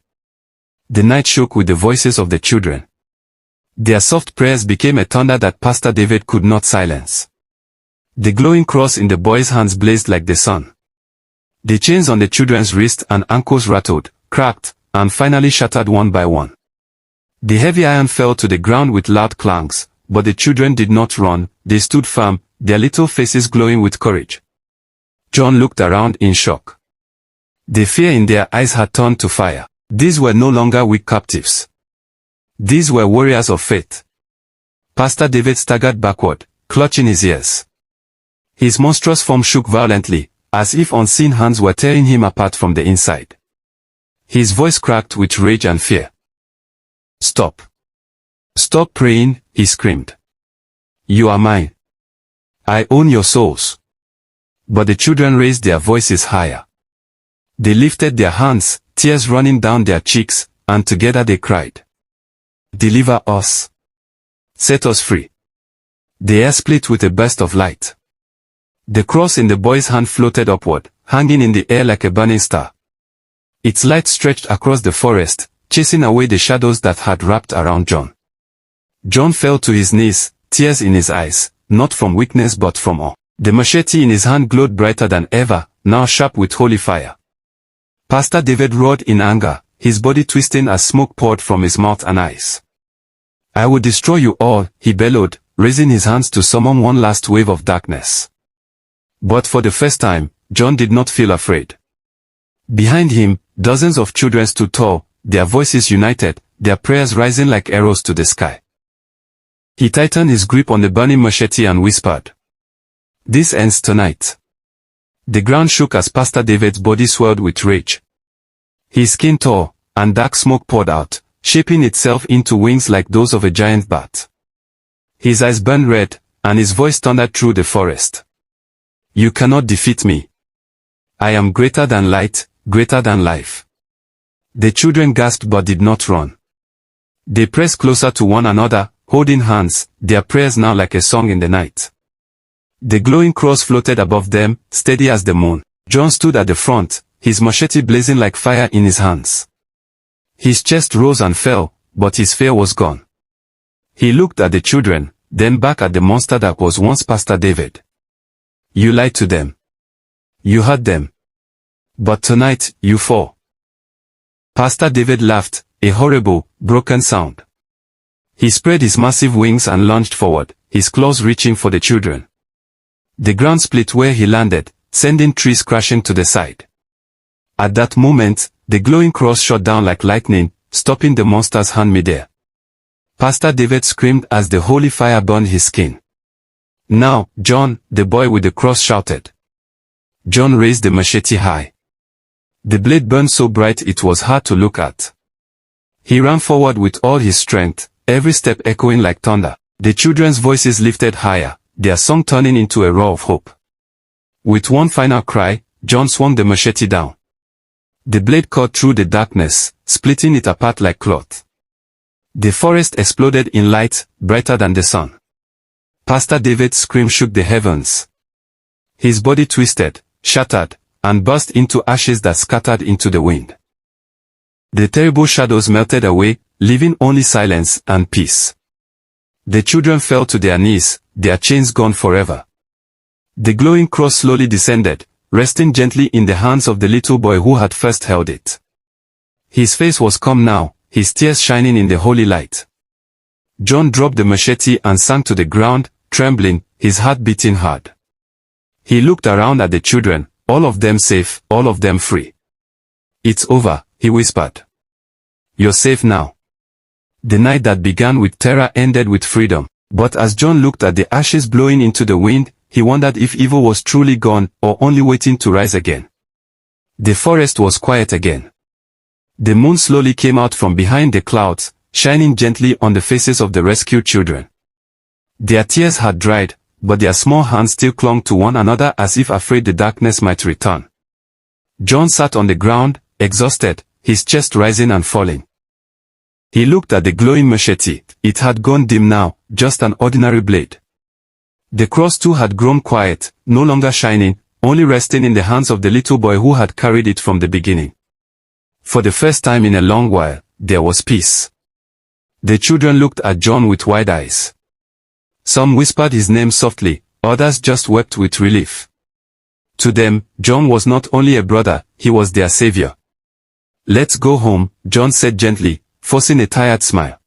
The night shook with the voices of the children. Their soft prayers became a thunder that Pastor David could not silence. The glowing cross in the boy's hands blazed like the sun. The chains on the children's wrists and ankles rattled, cracked, and finally shattered one by one. The heavy iron fell to the ground with loud clangs, but the children did not run, they stood firm, their little faces glowing with courage. John looked around in shock. The fear in their eyes had turned to fire. These were no longer weak captives. These were warriors of faith. Pastor David staggered backward, clutching his ears. His monstrous form shook violently, as if unseen hands were tearing him apart from the inside. His voice cracked with rage and fear. "Stop. Stop praying," he screamed. "You are mine. I own your souls." But the children raised their voices higher. They lifted their hands, tears running down their cheeks, and together they cried, "Deliver us. Set us free." The air split with a burst of light. The cross in the boy's hand floated upward, hanging in the air like a burning star. Its light stretched across the forest, chasing away the shadows that had wrapped around John. John fell to his knees, tears in his eyes, not from weakness but from awe. The machete in his hand glowed brighter than ever, now sharp with holy fire. Pastor David roared in anger, his body twisting as smoke poured from his mouth and eyes. "I will destroy you all," he bellowed, raising his hands to summon one last wave of darkness. But for the first time, John did not feel afraid. Behind him, dozens of children stood tall, their voices united, their prayers rising like arrows to the sky. He tightened his grip on the burning machete and whispered, "This ends tonight." The ground shook as Pastor David's body swelled with rage. His skin tore, and dark smoke poured out, shaping itself into wings like those of a giant bat. His eyes burned red, and his voice thundered through the forest. "You cannot defeat me. I am greater than light, greater than life." The children gasped but did not run. They pressed closer to one another, holding hands, their prayers now like a song in the night. The glowing cross floated above them, steady as the moon. John stood at the front, his machete blazing like fire in his hands. His chest rose and fell, but his fear was gone. He looked at the children, then back at the monster that was once Pastor David. "You lied to them. You hurt them. But tonight, you fall." Pastor David laughed, a horrible, broken sound. He spread his massive wings and lunged forward, his claws reaching for the children. The ground split where he landed, sending trees crashing to the side. At that moment, the glowing cross shot down like lightning, stopping the monster's hand midair. Pastor David screamed as the holy fire burned his skin. "Now, John," the boy with the cross shouted. John raised the machete high. The blade burned so bright it was hard to look at. He ran forward with all his strength, every step echoing like thunder. The children's voices lifted higher, their song turning into a roar of hope. With one final cry, John swung the machete down. The blade cut through the darkness, splitting it apart like cloth. The forest exploded in light, brighter than the sun. Pastor David's scream shook the heavens. His body twisted, shattered, and burst into ashes that scattered into the wind. The terrible shadows melted away, leaving only silence and peace. The children fell to their knees, their chains gone forever. The glowing cross slowly descended, resting gently in the hands of the little boy who had first held it. His face was calm now, his tears shining in the holy light. John dropped the machete and sank to the ground, trembling, his heart beating hard. He looked around at the children, all of them safe, all of them free. "It's over," he whispered. "You're safe now." The night that began with terror ended with freedom. But as John looked at the ashes blowing into the wind, he wondered if evil was truly gone, or only waiting to rise again. The forest was quiet again. The moon slowly came out from behind the clouds, shining gently on the faces of the rescued children. Their tears had dried, but their small hands still clung to one another as if afraid the darkness might return. John sat on the ground, exhausted, his chest rising and falling. He looked at the glowing machete. It had gone dim now, just an ordinary blade. The cross too had grown quiet, no longer shining, only resting in the hands of the little boy who had carried it from the beginning. For the first time in a long while, there was peace. The children looked at John with wide eyes. Some whispered his name softly, others just wept with relief. To them, John was not only a brother, he was their savior. "Let's go home," John said gently, forcing a tired smile.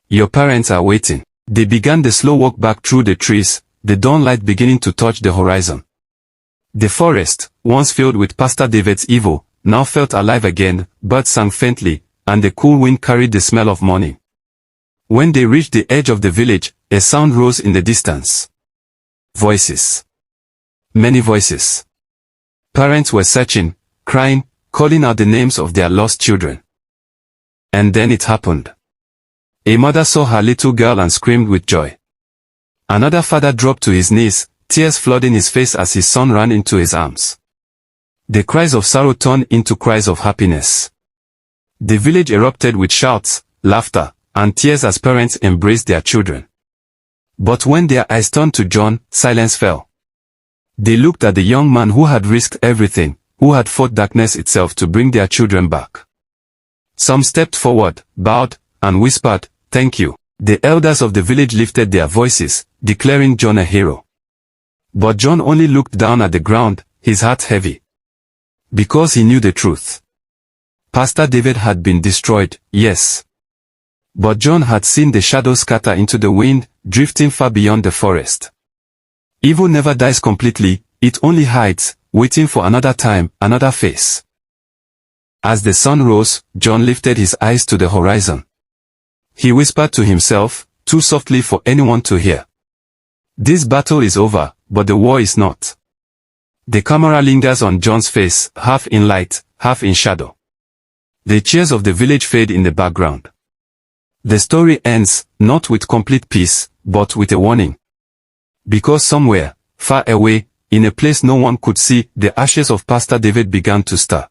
"Your parents are waiting." They began the slow walk back through the trees, the dawnlight beginning to touch the horizon. The forest, once filled with Pastor David's evil, now felt alive again, birds sang faintly, and the cool wind carried the smell of morning. When they reached the edge of the village, a sound rose in the distance. Voices. Many voices. Parents were searching, crying, calling out the names of their lost children. And then it happened. A mother saw her little girl and screamed with joy. Another father dropped to his knees, tears flooding his face as his son ran into his arms. The cries of sorrow turned into cries of happiness. The village erupted with shouts, laughter, and tears as parents embraced their children. But when their eyes turned to John, silence fell. They looked at the young man who had risked everything, who had fought darkness itself to bring their children back. Some stepped forward, bowed, and whispered, "Thank you." The elders of the village lifted their voices, declaring John a hero. But John only looked down at the ground, his heart heavy. Because he knew the truth. Pastor David had been destroyed, yes. But John had seen the shadows scatter into the wind, drifting far beyond the forest. Evil never dies completely, it only hides, waiting for another time, another face. As the sun rose, John lifted his eyes to the horizon. He whispered to himself, too softly for anyone to hear. "This battle is over, but the war is not." The camera lingers on John's face, half in light, half in shadow. The cheers of the village fade in the background. The story ends, not with complete peace, but with a warning. Because somewhere, far away, in a place no one could see, the ashes of Pastor David began to stir.